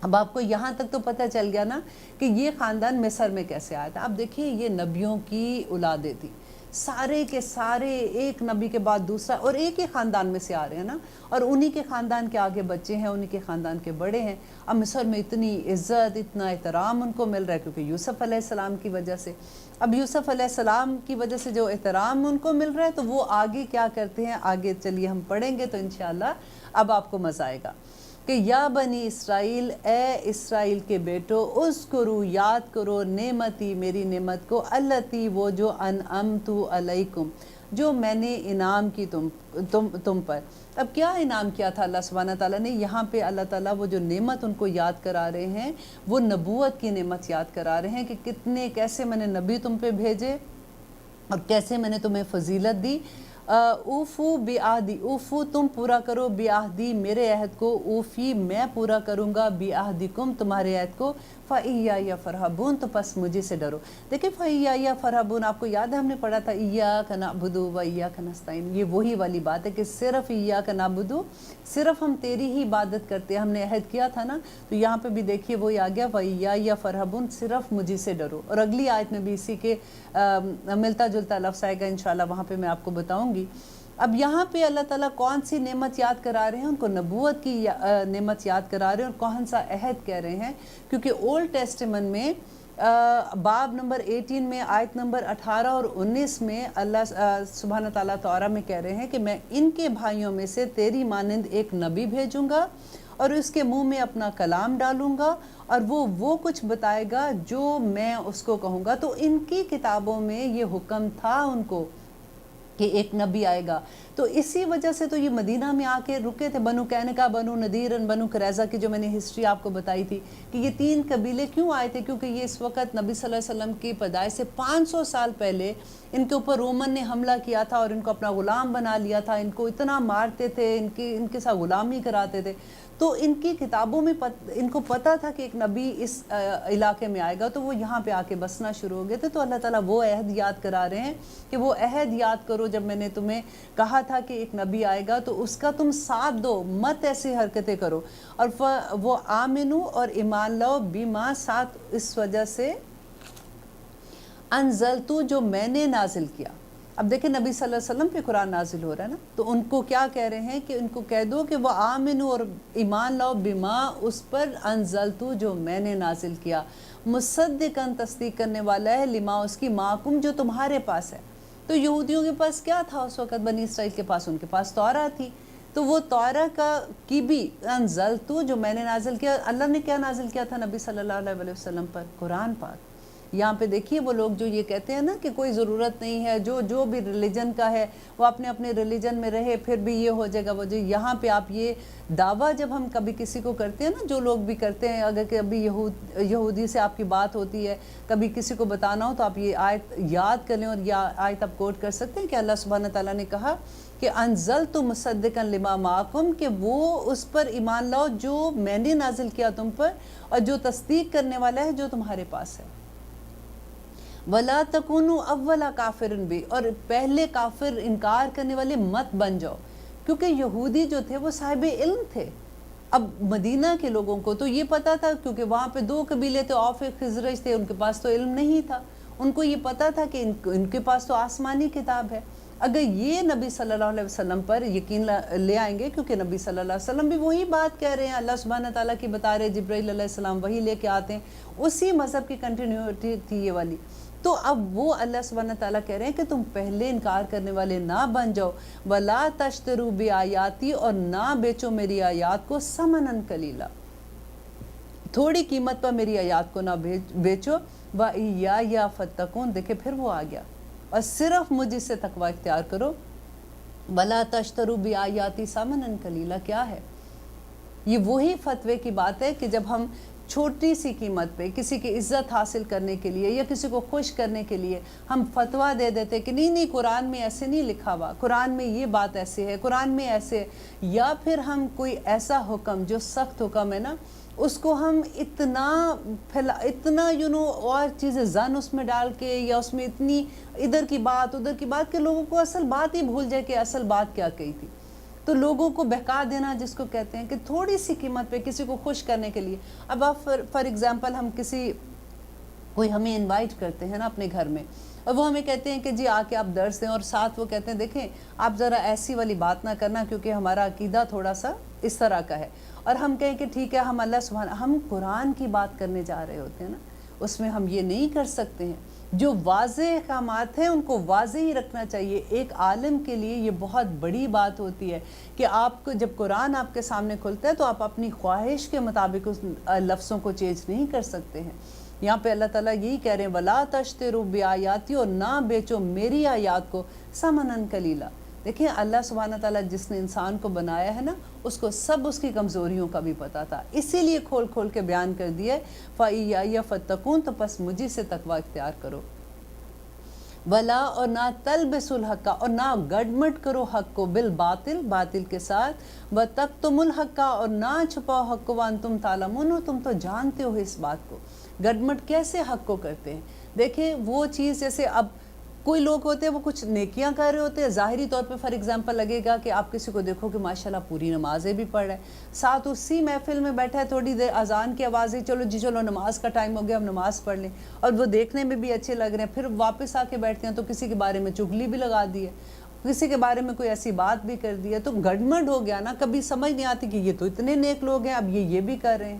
اب آپ کو یہاں تک تو پتہ چل گیا نا کہ یہ خاندان مصر میں کیسے آیا تھا. اب دیکھیے یہ نبیوں کی اولادیں تھیں، سارے کے سارے ایک نبی کے بعد دوسرا، اور ایک ہی خاندان میں سے آ رہے ہیں نا، اور انہی کے خاندان کے آگے بچے ہیں، انہی کے خاندان کے بڑے ہیں. اب مصر میں اتنی عزت، اتنا احترام ان کو مل رہا ہے کیونکہ یوسف علیہ السلام کی وجہ سے. اب یوسف علیہ السلام کی وجہ سے جو احترام ان کو مل رہا ہے تو وہ آگے کیا کرتے ہیں، آگے چلیے ہم پڑھیں گے تو انشاءاللہ اب آپ کو مزہ آئے گا کہ یا بنی اسرائیل، اے اسرائیل کے بیٹو، اذکروا یاد کرو نعمتی، میری نعمت کو، التی وہ جو انعمت علیکم، جو میں نے انعام کی تم پر. اب کیا انعام کیا تھا اللہ سبحانہ تعالیٰ نے؟ یہاں پہ اللہ تعالیٰ وہ جو نعمت ان کو یاد کرا رہے ہیں وہ نبوت کی نعمت یاد کرا رہے ہیں کہ کیسے میں نے نبی تم پہ بھیجے اور کیسے میں نے تمہیں فضیلت دی. اوفو بیعہدی، اوفو تم پورا کرو، بیعہدی میرے عہد کو، اوفی میں پورا کروں گا، بیعہدکم تمہارے عہد کو، فَإِيَّايَ فَارْهَبُونَ تو پس مجھے سے ڈرو. دیکھیں فَإِيَّايَ فَارْهَبُونَ آپ کو یاد ہے ہم نے پڑھا تھا إِيَّاكَ نَعْبُدُ وَإِيَّاكَ نَسْتَعِينُ، یہ وہی والی بات ہے کہ صرف إِيَّاكَ نَعْبُدُ، صرف ہم تیری ہی عبادت کرتے ہیں. ہم نے عہد کیا تھا نا، تو یہاں پہ بھی دیکھیے وہی آ گیا فَإِيَّايَ فَارْهَبُونَ، صرف مجھے سے ڈرو. اور اگلی آیت میں بھی اسی کے ملتا جلتا لفظ آئے گا انشاءاللہ، وہاں پہ میں آپ کو بتاؤں گی. اب یہاں پہ اللہ تعالیٰ کون سی نعمت یاد کرا رہے ہیں؟ ان کو نبوت کی نعمت یاد کرا رہے ہیں، اور کون سا عہد کہہ رہے ہیں؟ کیونکہ اولڈ ٹیسٹمنٹ میں باب نمبر 18 میں آیت نمبر 18 اور 19 میں اللہ سبحانہ تعالیٰ تورات میں کہہ رہے ہیں کہ میں ان کے بھائیوں میں سے تیری مانند ایک نبی بھیجوں گا اور اس کے منہ میں اپنا کلام ڈالوں گا اور وہ کچھ بتائے گا جو میں اس کو کہوں گا. تو ان کی کتابوں میں یہ حکم تھا ان کو کہ ایک نبی آئے گا. تو اسی وجہ سے تو یہ مدینہ میں آ کے رکے تھے. بنو قینقاع، بنو نذیر، بنو قریظہ کی جو میں نے ہسٹری آپ کو بتائی تھی کہ یہ 3 قبیلے کیوں آئے تھے، کیونکہ یہ اس وقت نبی صلی اللہ علیہ وسلم کی پیدائش سے 500 سال پہلے ان کے اوپر رومن نے حملہ کیا تھا اور ان کو اپنا غلام بنا لیا تھا. ان کو اتنا مارتے تھے، ان کے ساتھ غلامی کراتے تھے. تو ان کی کتابوں میں ان کو پتہ تھا کہ ایک نبی اس علاقے میں آئے گا، تو وہ یہاں پہ آ کے بسنا شروع ہو گئے تھے. تو اللہ تعالیٰ وہ عہد یاد کرا رہے ہیں کہ وہ عہد یاد کرو جب میں نے تمہیں کہا تھا کہ ایک نبی آئے گا تو اس کا تم ساتھ دو، مت ایسی حرکتیں کرو. اور وہ آمنو اور ایمان لاؤ بیما ساتھ اس وجہ سے انزلتو جو میں نے نازل کیا. اب دیکھیں نبی صلی اللہ علیہ وسلم پہ قرآن نازل ہو رہا ہے نا، تو ان کو کیا کہہ رہے ہیں کہ ان کو کہہ دو کہ وہ آمنو اور ایمان لاؤ بما اس پر انزلتو جو میں نے نازل کیا، مصدقاً تصدیق کرنے والا ہے لما اس کی معکم جو تمہارے پاس ہے. تو یہودیوں کے پاس کیا تھا اس وقت؟ بنی اسرائیل کے پاس ان کے پاس تورات تھی. تو وہ تورات کی بھی انزلتو جو میں نے نازل کیا. اللہ نے کیا نازل کیا تھا نبی صلی اللہ علیہ وسلم پر؟ قرآن پاک. یہاں پہ دیکھیے وہ لوگ جو یہ کہتے ہیں نا کہ کوئی ضرورت نہیں ہے، جو بھی ریلیجن کا ہے وہ اپنے ریلیجن میں رہے، پھر بھی یہ ہو جائے گا وہ جو. یہاں پہ آپ یہ دعویٰ جب ہم کبھی کسی کو کرتے ہیں نا، جو لوگ بھی کرتے ہیں، اگر کبھی یہودی سے آپ کی بات ہوتی ہے، کبھی کسی کو بتانا ہو تو آپ یہ آیت یاد کر لیں اور یہ آیت آپ کوٹ کر سکتے ہیں کہ اللہ سبحانہ تعالیٰ نے کہا کہ انزلت مصدقا لما معکم، کہ وہ اس پر ایمان لاؤ جو میں نے نازل کیا تم پر اور جو تصدیق کرنے والا ہے جو تمہارے پاس ہے. وَلَا تَكُونُوا أَوَّلَ كَافِرٍ بِهِ، اور پہلے کافر انکار کرنے والے مت بن جاؤ، کیونکہ یہودی جو تھے وہ صاحب علم تھے. اب مدینہ کے لوگوں کو تو یہ پتا تھا، کیونکہ وہاں پہ 2 قبیلے تھے، اوف خزرج تھے، ان کے پاس تو علم نہیں تھا. ان کو یہ پتا تھا کہ ان کے پاس تو آسمانی کتاب ہے. اگر یہ نبی صلی اللہ علیہ وسلم پر یقین لے آئیں گے، کیونکہ نبی صلی اللہ علیہ وسلم بھی وہی بات کہہ رہے ہیں، اللہ سبحانہ تعالیٰ کی بتا رہے، جبرائیل علیہ السلام وہی لے کے آتے ہیں، اسی مذہب کی کنٹینیوٹی تھی یہ والی. تو اب وہ اللہ سبحانہ تعالیٰ کہہ رہے ہیں کہ تم پہلے انکار کرنے والے نہ بن جاؤ. وَلَا تَشْتَرُوا بِآيَاتِي، اور نہ بیچو میری آیات کو ثمناً قلیلا، تھوڑی قیمت پر میری آیات کو نہ بیچو. وَإِيَّايَ فَاتَّقُونِ، دیکھیں پھر وہ آ گیا، اور صرف مجھ سے تقوی اختیار کرو. وَلَا تَشْتَرُوا بِآيَاتِي ثَمَنًا قَلِيلًا کیا ہے؟ یہ وہی فتوے کی بات ہے کہ جب ہم چھوٹی سی قیمت پہ کسی کی عزت حاصل کرنے کے لیے یا کسی کو خوش کرنے کے لیے ہم فتویٰ دے دیتے کہ نہیں قرآن میں ایسے نہیں لکھا ہوا، قرآن میں یہ بات ایسے ہے، قرآن میں ایسے، یا پھر ہم کوئی ایسا حکم جو سخت حکم ہے نا، اس کو ہم اتنا اور چیزیں زن اس میں ڈال کے، یا اس میں اتنی ادھر کی بات ادھر کی بات کہ لوگوں کو اصل بات ہی بھول جائے کہ اصل بات کیا کہی تھی. تو لوگوں کو بہکا دینا جس کو کہتے ہیں، کہ تھوڑی سی قیمت پہ کسی کو خوش کرنے کے لیے. اب آپ فار ایگزامپل ہم کوئی ہمیں انوائٹ کرتے ہیں نا اپنے گھر میں، اور وہ ہمیں کہتے ہیں کہ جی آ کے آپ درس دیں، اور ساتھ وہ کہتے ہیں دیکھیں آپ ذرا ایسی والی بات نہ کرنا کیونکہ ہمارا عقیدہ تھوڑا سا اس طرح کا ہے. اور ہم کہیں کہ ٹھیک ہے، ہم اللہ سبحانہ، ہم قرآن کی بات کرنے جا رہے ہوتے ہیں نا، اس میں ہم یہ نہیں کر سکتے ہیں. جو واضح احکامات ہیں ان کو واضح ہی رکھنا چاہیے. ایک عالم کے لیے یہ بہت بڑی بات ہوتی ہے کہ آپ کو جب قرآن آپ کے سامنے کھلتا ہے تو آپ اپنی خواہش کے مطابق اس لفظوں کو چینج نہیں کر سکتے ہیں. یہاں پہ اللہ تعالیٰ یہی کہہ رہے ہیں وَلَا تَشْتَرُوا بِآيَاتِي، اور نہ بیچو میری آیات کو ثَمَنًا قَلِيلًا. دیکھیں اللہ سبحانہ تعالیٰ جس نے انسان کو بنایا ہے نا، اس کو سب اس کی کمزوریوں کا بھی پتا تھا، اسی لیے کھول کھول کے بیان کر دیا ہے فَإِيَّايَ فَاتَّقُونِ، تو پس مجھے سے تقوی اختیار کرو. ولا، اور نہ تلبسوا الحق، اور نہ گڈمٹ کرو حق کو بالباطل، باطل کے ساتھ، وتکتموا الحق، اور نہ چھپاؤ حق کو وانتم تعلمون، تم تو جانتے ہو اس بات کو. گڈمٹ کیسے حق کو کرتے ہیں؟ دیکھیں وہ چیز جیسے اب کوئی لوگ ہوتے ہیں وہ کچھ نیکیاں کر رہے ہوتے ہیں، ظاہری طور پہ فار ایگزامپل لگے گا کہ آپ کسی کو دیکھو کہ ماشاءاللہ پوری نمازیں بھی پڑھ رہا ہے، ساتھ اسی محفل میں بیٹھا ہے، تھوڑی دیر اذان کی آوازیں، چلو نماز کا ٹائم ہو گیا، ہم نماز پڑھ لیں، اور وہ دیکھنے میں بھی اچھے لگ رہے ہیں، پھر واپس آ کے بیٹھتے ہیں تو کسی کے بارے میں چغلی بھی لگا دی ہے، کسی کے بارے میں کوئی ایسی بات بھی کر دی ہے. تو گڑمڑ ہو گیا نا، کبھی سمجھ نہیں آتی کہ یہ تو اتنے نیک لوگ ہیں، اب یہ بھی کر رہے ہیں.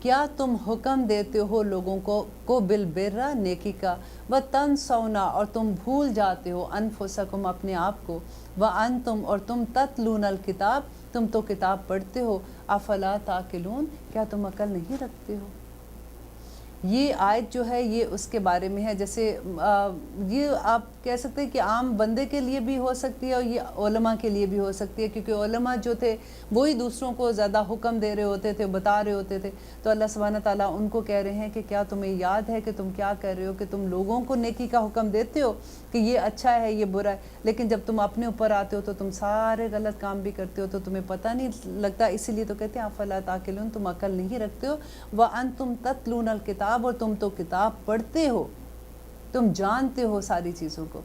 کیا تم حکم دیتے ہو لوگوں کو بالبرہ نیکی کا، وتنسونا اور تم بھول جاتے ہو انفسکم اپنے آپ کو، وانتم اور تم تتلون الکتاب تم تو کتاب پڑھتے ہو، افلا تعقلون کیا تم عقل نہیں رکھتے ہو۔ یہ آیت جو ہے یہ اس کے بارے میں ہے، جیسے یہ آپ کہہ سکتے ہیں کہ عام بندے کے لیے بھی ہو سکتی ہے اور یہ علماء کے لیے بھی ہو سکتی ہے، کیونکہ علماء جو تھے وہی دوسروں کو زیادہ حکم دے رہے ہوتے تھے، بتا رہے ہوتے تھے، تو اللہ سبحانہ تعالیٰ ان کو کہہ رہے ہیں کہ کیا تمہیں یاد ہے کہ تم کیا کر رہے ہو، کہ تم لوگوں کو نیکی کا حکم دیتے ہو کہ یہ اچھا ہے یہ برا ہے، لیکن جب تم اپنے اوپر آتے ہو تو تم سارے غلط کام بھی کرتے ہو، تو تمہیں پتہ نہیں لگتا، اسی لیے تو کہتے ہیں افلا تعقلون تم عقل نہیں رکھتے ہو، وانتم تتلون الکتاب اور تم تو کتاب پڑھتے ہو، تم جانتے ہو ساری چیزوں کو۔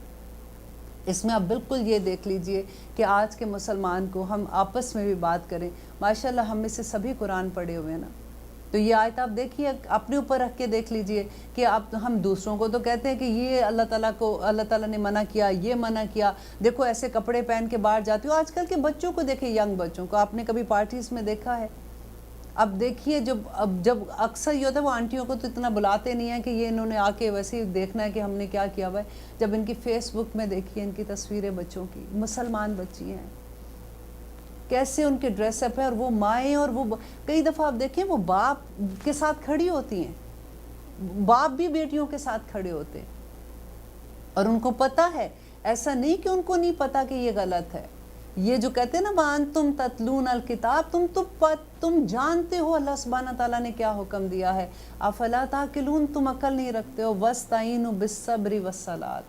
اس میں آپ بالکل یہ دیکھ لیجئے کہ آج کے مسلمان کو ہم آپس میں بھی بات کریں، ماشاءاللہ ہم میں سے سبھی قرآن پڑھے ہوئے ہیں نا، تو یہ آیت آپ دیکھیے اپنے اوپر رکھ کے دیکھ لیجئے کہ ہم دوسروں کو تو کہتے ہیں کہ یہ اللہ تعالیٰ نے منع کیا، یہ منع کیا، دیکھو ایسے کپڑے پہن کے باہر جاتی ہو۔ آج کل کے بچوں کو دیکھیں، ینگ بچوں کو آپ نے کبھی پارٹیز میں دیکھا ہے؟ اب دیکھیے جب اکثر یہ ہوتا ہے وہ آنٹیوں کو تو اتنا بلاتے نہیں ہیں کہ یہ انہوں نے آ کے ویسے ہی دیکھنا ہے کہ ہم نے کیا کیا ہوا ہے، جب ان کی فیس بک میں دیکھیے ان کی تصویریں بچوں کی، مسلمان بچی ہیں، کیسے ان کے ڈریس اپ ہے، اور وہ مائیں اور وہ کئی دفعہ آپ دیکھیں وہ باپ کے ساتھ کھڑی ہوتی ہیں، باپ بھی بیٹیوں کے ساتھ کھڑے ہوتے ہیں اور ان کو پتہ ہے، ایسا نہیں کہ ان کو نہیں پتہ کہ یہ غلط ہے۔ یہ جو کہتے ہیں نا وَأَنْتُمْ تَتْلُونَ الْكِتَابَ تم جانتے ہو اللہ سبحانہ تعالیٰ نے کیا حکم دیا ہے، افلا تعقلون تم عقل نہیں رکھتے ہو، وَاسْتَعِينُوا بِالصَّبْرِ وَالصَّلَاةِ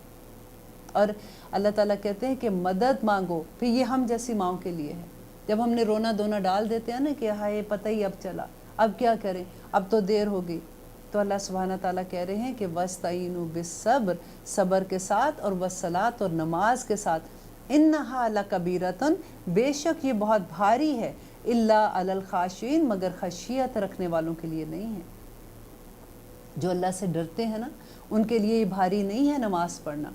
اور اللہ تعالیٰ کہتے ہیں کہ مدد مانگو، پھر یہ ہم جیسی ماؤں کے لیے ہے، جب ہم نے رونا دھونا ڈال دیتے ہیں نا کہ ہائے پتہ ہی اب چلا، اب کیا کریں، اب تو دیر ہوگی، تو اللہ سبحانہ تعالیٰ کہہ رہے ہیں کہ وَاسْتَعِينُوا بِالصَّبْرِ صبر کے ساتھ، اور وَالصَّلَاةِ اور نماز کے ساتھ، انہا لکبیرۃ بے شک یہ بہت بھاری ہے، الا علی الخاشعین مگر خشیت رکھنے والوں کے لیے نہیں ہے، جو اللہ سے ڈرتے ہیں نا ان کے لیے یہ بھاری نہیں ہے نماز پڑھنا۔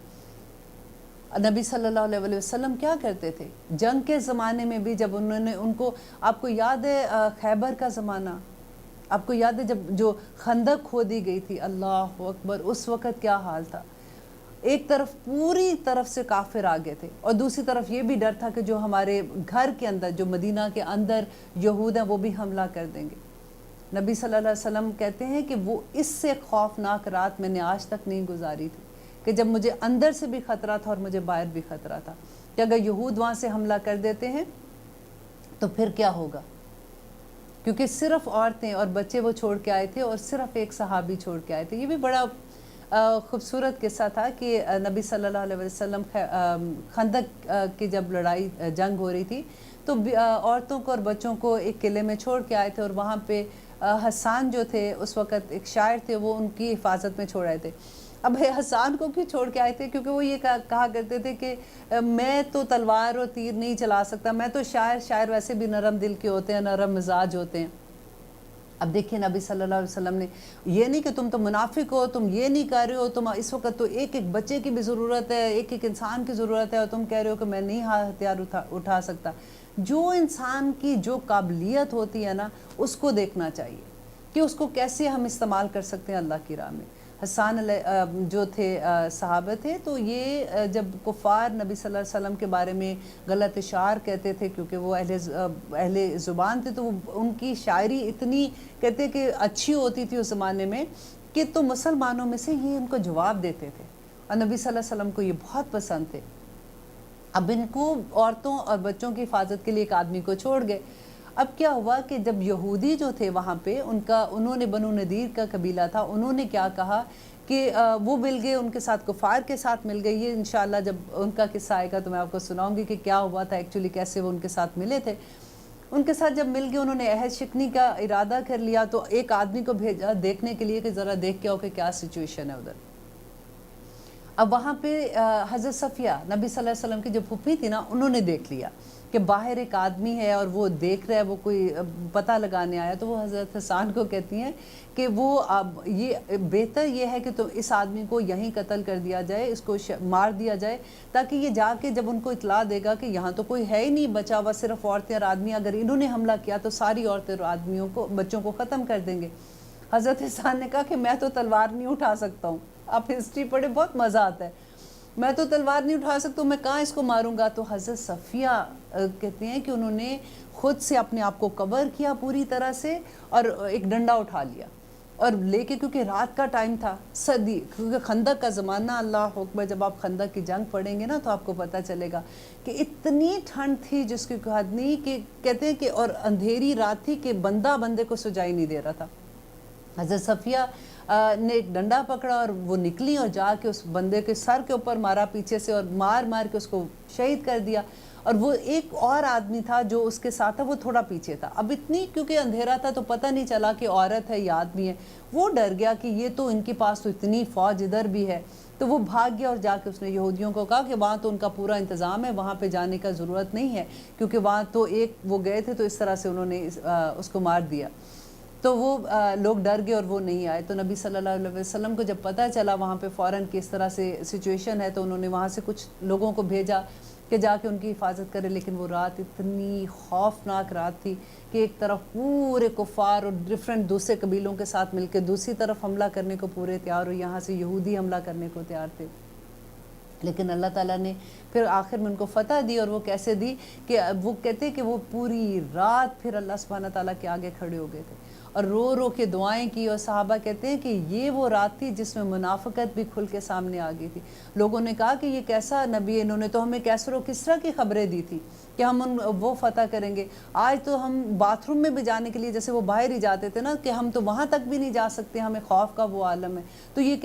نبی صلی اللہ علیہ وسلم کیا کرتے تھے جنگ کے زمانے میں بھی، جب انہوں نے ان کو، آپ کو یاد ہے خیبر کا زمانہ، آپ کو یاد ہے جب جو خندق کھودی گئی تھی، اللہ اکبر، اس وقت کیا حال تھا، ایک طرف پوری طرف سے کافر آگے تھے اور دوسری طرف یہ بھی ڈر تھا کہ جو ہمارے گھر کے اندر، جو مدینہ کے اندر یہود ہیں وہ بھی حملہ کر دیں گے۔ نبی صلی اللہ علیہ وسلم کہتے ہیں کہ وہ اس سے خوفناک رات میں نے آج تک نہیں گزاری تھی کہ جب مجھے اندر سے بھی خطرہ تھا اور مجھے باہر بھی خطرہ تھا کہ اگر یہود وہاں سے حملہ کر دیتے ہیں تو پھر کیا ہوگا، کیونکہ صرف عورتیں اور بچے وہ چھوڑ کے آئے تھے اور صرف ایک صحابی چھوڑ کے آئے تھے۔ یہ بھی بڑا خوبصورت قصہ تھا کہ نبی صلی اللہ علیہ وسلم خندق کی جب لڑائی جنگ ہو رہی تھی تو عورتوں کو اور بچوں کو ایک قلعے میں چھوڑ کے آئے تھے، اور وہاں پہ حسان جو تھے اس وقت ایک شاعر تھے، وہ ان کی حفاظت میں چھوڑ آئے تھے۔ اب حسان کو کیوں چھوڑ کے آئے تھے؟ کیونکہ وہ یہ کہا کرتے تھے کہ میں تو تلوار اور تیر نہیں چلا سکتا، میں تو شاعر ویسے بھی نرم دل کے ہوتے ہیں، نرم مزاج ہوتے ہیں۔ اب دیکھیں نبی صلی اللہ علیہ وسلم نے یہ نہیں کہ تم تو منافق ہو، تم یہ نہیں کر رہے ہو، تم اس وقت تو ایک ایک بچے کی بھی ضرورت ہے، ایک ایک انسان کی ضرورت ہے، اور تم کہہ رہے ہو کہ میں نہیں ہتھیار اٹھا سکتا۔ جو انسان کی جو قابلیت ہوتی ہے نا اس کو دیکھنا چاہیے کہ اس کو کیسے ہم استعمال کر سکتے ہیں اللہ کی راہ میں۔ حسان جو تھے صحابہ تھے، تو یہ جب کفار نبی صلی اللہ علیہ وسلم کے بارے میں غلط اشعار کہتے تھے، کیونکہ وہ اہل زبان تھے، تو ان کی شاعری اتنی کہتے کہ اچھی ہوتی تھی اس زمانے میں کہ تو مسلمانوں میں سے یہ ان کو جواب دیتے تھے، اور نبی صلی اللہ علیہ وسلم کو یہ بہت پسند تھے۔ اب ان کو عورتوں اور بچوں کی حفاظت کے لیے ایک آدمی کو چھوڑ گئے۔ اب کیا ہوا کہ جب یہودی جو تھے وہاں پہ انہوں نے بنو نذیر کا قبیلہ تھا، انہوں نے کیا کہا کہ وہ مل گئے ان کے ساتھ، کفار کے ساتھ مل گئے۔ یہ انشاءاللہ جب ان کا قصہ آئے گا تو میں آپ کو سناؤں گی کہ کیا ہوا تھا ایکچولی، کیسے وہ ان کے ساتھ ملے تھے۔ ان کے ساتھ جب مل گئے، انہوں نے عہد شکنی کا ارادہ کر لیا، تو ایک آدمی کو بھیجا دیکھنے کے لیے کہ ذرا دیکھ کے آؤ کہ کیا سچویشن ہے ادھر۔ اب وہاں پہ حضرت صفیہ نبی صلی اللہ علیہ وسلم کی جو پھوپھی تھی نا، انہوں نے دیکھ لیا کہ باہر ایک آدمی ہے اور وہ دیکھ رہا ہے، وہ کوئی پتہ لگانے آیا، تو وہ حضرت حسان کو کہتی ہیں کہ وہ یہ بہتر یہ ہے کہ تو اس آدمی کو یہیں قتل کر دیا جائے، اس کو مار دیا جائے، تاکہ یہ جا کے جب ان کو اطلاع دے گا کہ یہاں تو کوئی ہے ہی نہیں بچا ہوا، صرف عورتیں اور آدمی، اگر انہوں نے حملہ کیا تو ساری عورتیں اور آدمیوں کو، بچوں کو ختم کر دیں گے۔ حضرت حسان نے کہا کہ میں تو تلوار نہیں اٹھا سکتا ہوں. آپ ہسٹری پڑھے بہت مزہ آتا ہے. میں تو تلوار نہیں اٹھا سکتا ہوں, میں کہاں اس کو ماروں گا. تو حضرت صفیہ کہتے ہیں کہ انہوں نے خود سے اپنے آپ کو کور کیا پوری طرح سے اور ایک ڈنڈا اٹھا لیا اور لے کے, کیونکہ رات کا ٹائم تھا, سردی, کیونکہ خندق کا زمانہ, اللہ اکبر, جب آپ خندق کی جنگ پڑھیں گے نا تو آپ کو پتہ چلے گا کہ اتنی ٹھنڈ تھی جس کی کوئی حد نہیں, کہ کہتے ہیں کہ اور اندھیری رات تھی کہ بندہ بندے کو سجائی نہیں دے رہا تھا. حضرت صفیہ نے ایک ڈنڈا پکڑا اور وہ نکلی اور جا کے اس بندے کے سر کے اوپر مارا پیچھے سے, اور مار مار کے اس کو شہید کر دیا. اور وہ ایک اور آدمی تھا جو اس کے ساتھ تھا, وہ تھوڑا پیچھے تھا. اب اتنی کیونکہ اندھیرا تھا تو پتہ نہیں چلا کہ عورت ہے یا آدمی ہے. وہ ڈر گیا کہ یہ تو ان کے پاس تو اتنی فوج ادھر بھی ہے, تو وہ بھاگ گیا اور جا کے اس نے یہودیوں کو کہا کہ وہاں تو ان کا پورا انتظام ہے, وہاں پہ جانے کا ضرورت نہیں ہے, کیونکہ وہاں تو ایک وہ گئے تھے تو اس طرح سے انہوں نے اس کو مار دیا. تو وہ لوگ ڈر گئے اور وہ نہیں آئے. تو نبی صلی اللہ علیہ وسلم کو جب پتہ چلا وہاں پہ فوراً کس طرح سے سچویشن ہے, تو انہوں نے وہاں سے کچھ لوگوں کو بھیجا کہ جا کے ان کی حفاظت کرے. لیکن وہ رات اتنی خوفناک رات تھی کہ ایک طرف پورے کفار اور ڈیفرنٹ دوسرے قبیلوں کے ساتھ مل کے دوسری طرف حملہ کرنے کو پورے تیار, اور یہاں سے یہودی حملہ کرنے کو تیار تھے. لیکن اللہ تعالیٰ نے پھر آخر میں ان کو فتح دی, اور وہ کیسے دی کہ وہ کہتے کہ وہ پوری رات پھر اللہ سبحانہ تعالیٰ کے آگے کھڑے ہو گئے تھے اور رو رو کے دعائیں کی. اور صحابہ کہتے ہیں کہ یہ وہ رات تھی جس میں منافقت بھی کھل کے سامنے آ گئی تھی. لوگوں نے کہا کہ یہ کیسا نبی ہے, انہوں نے تو ہمیں کیسر و کسرا کی خبریں دی تھی کہ ہم وہ فتح کریں گے. آج تو ہم باتھ روم میں بھی جانے کے لیے, جیسے وہ باہر ہی جاتے تھے نا, کہ ہم تو وہاں تک بھی نہیں جا سکتے, ہمیں خوف کا وہ عالم ہے. تو یہ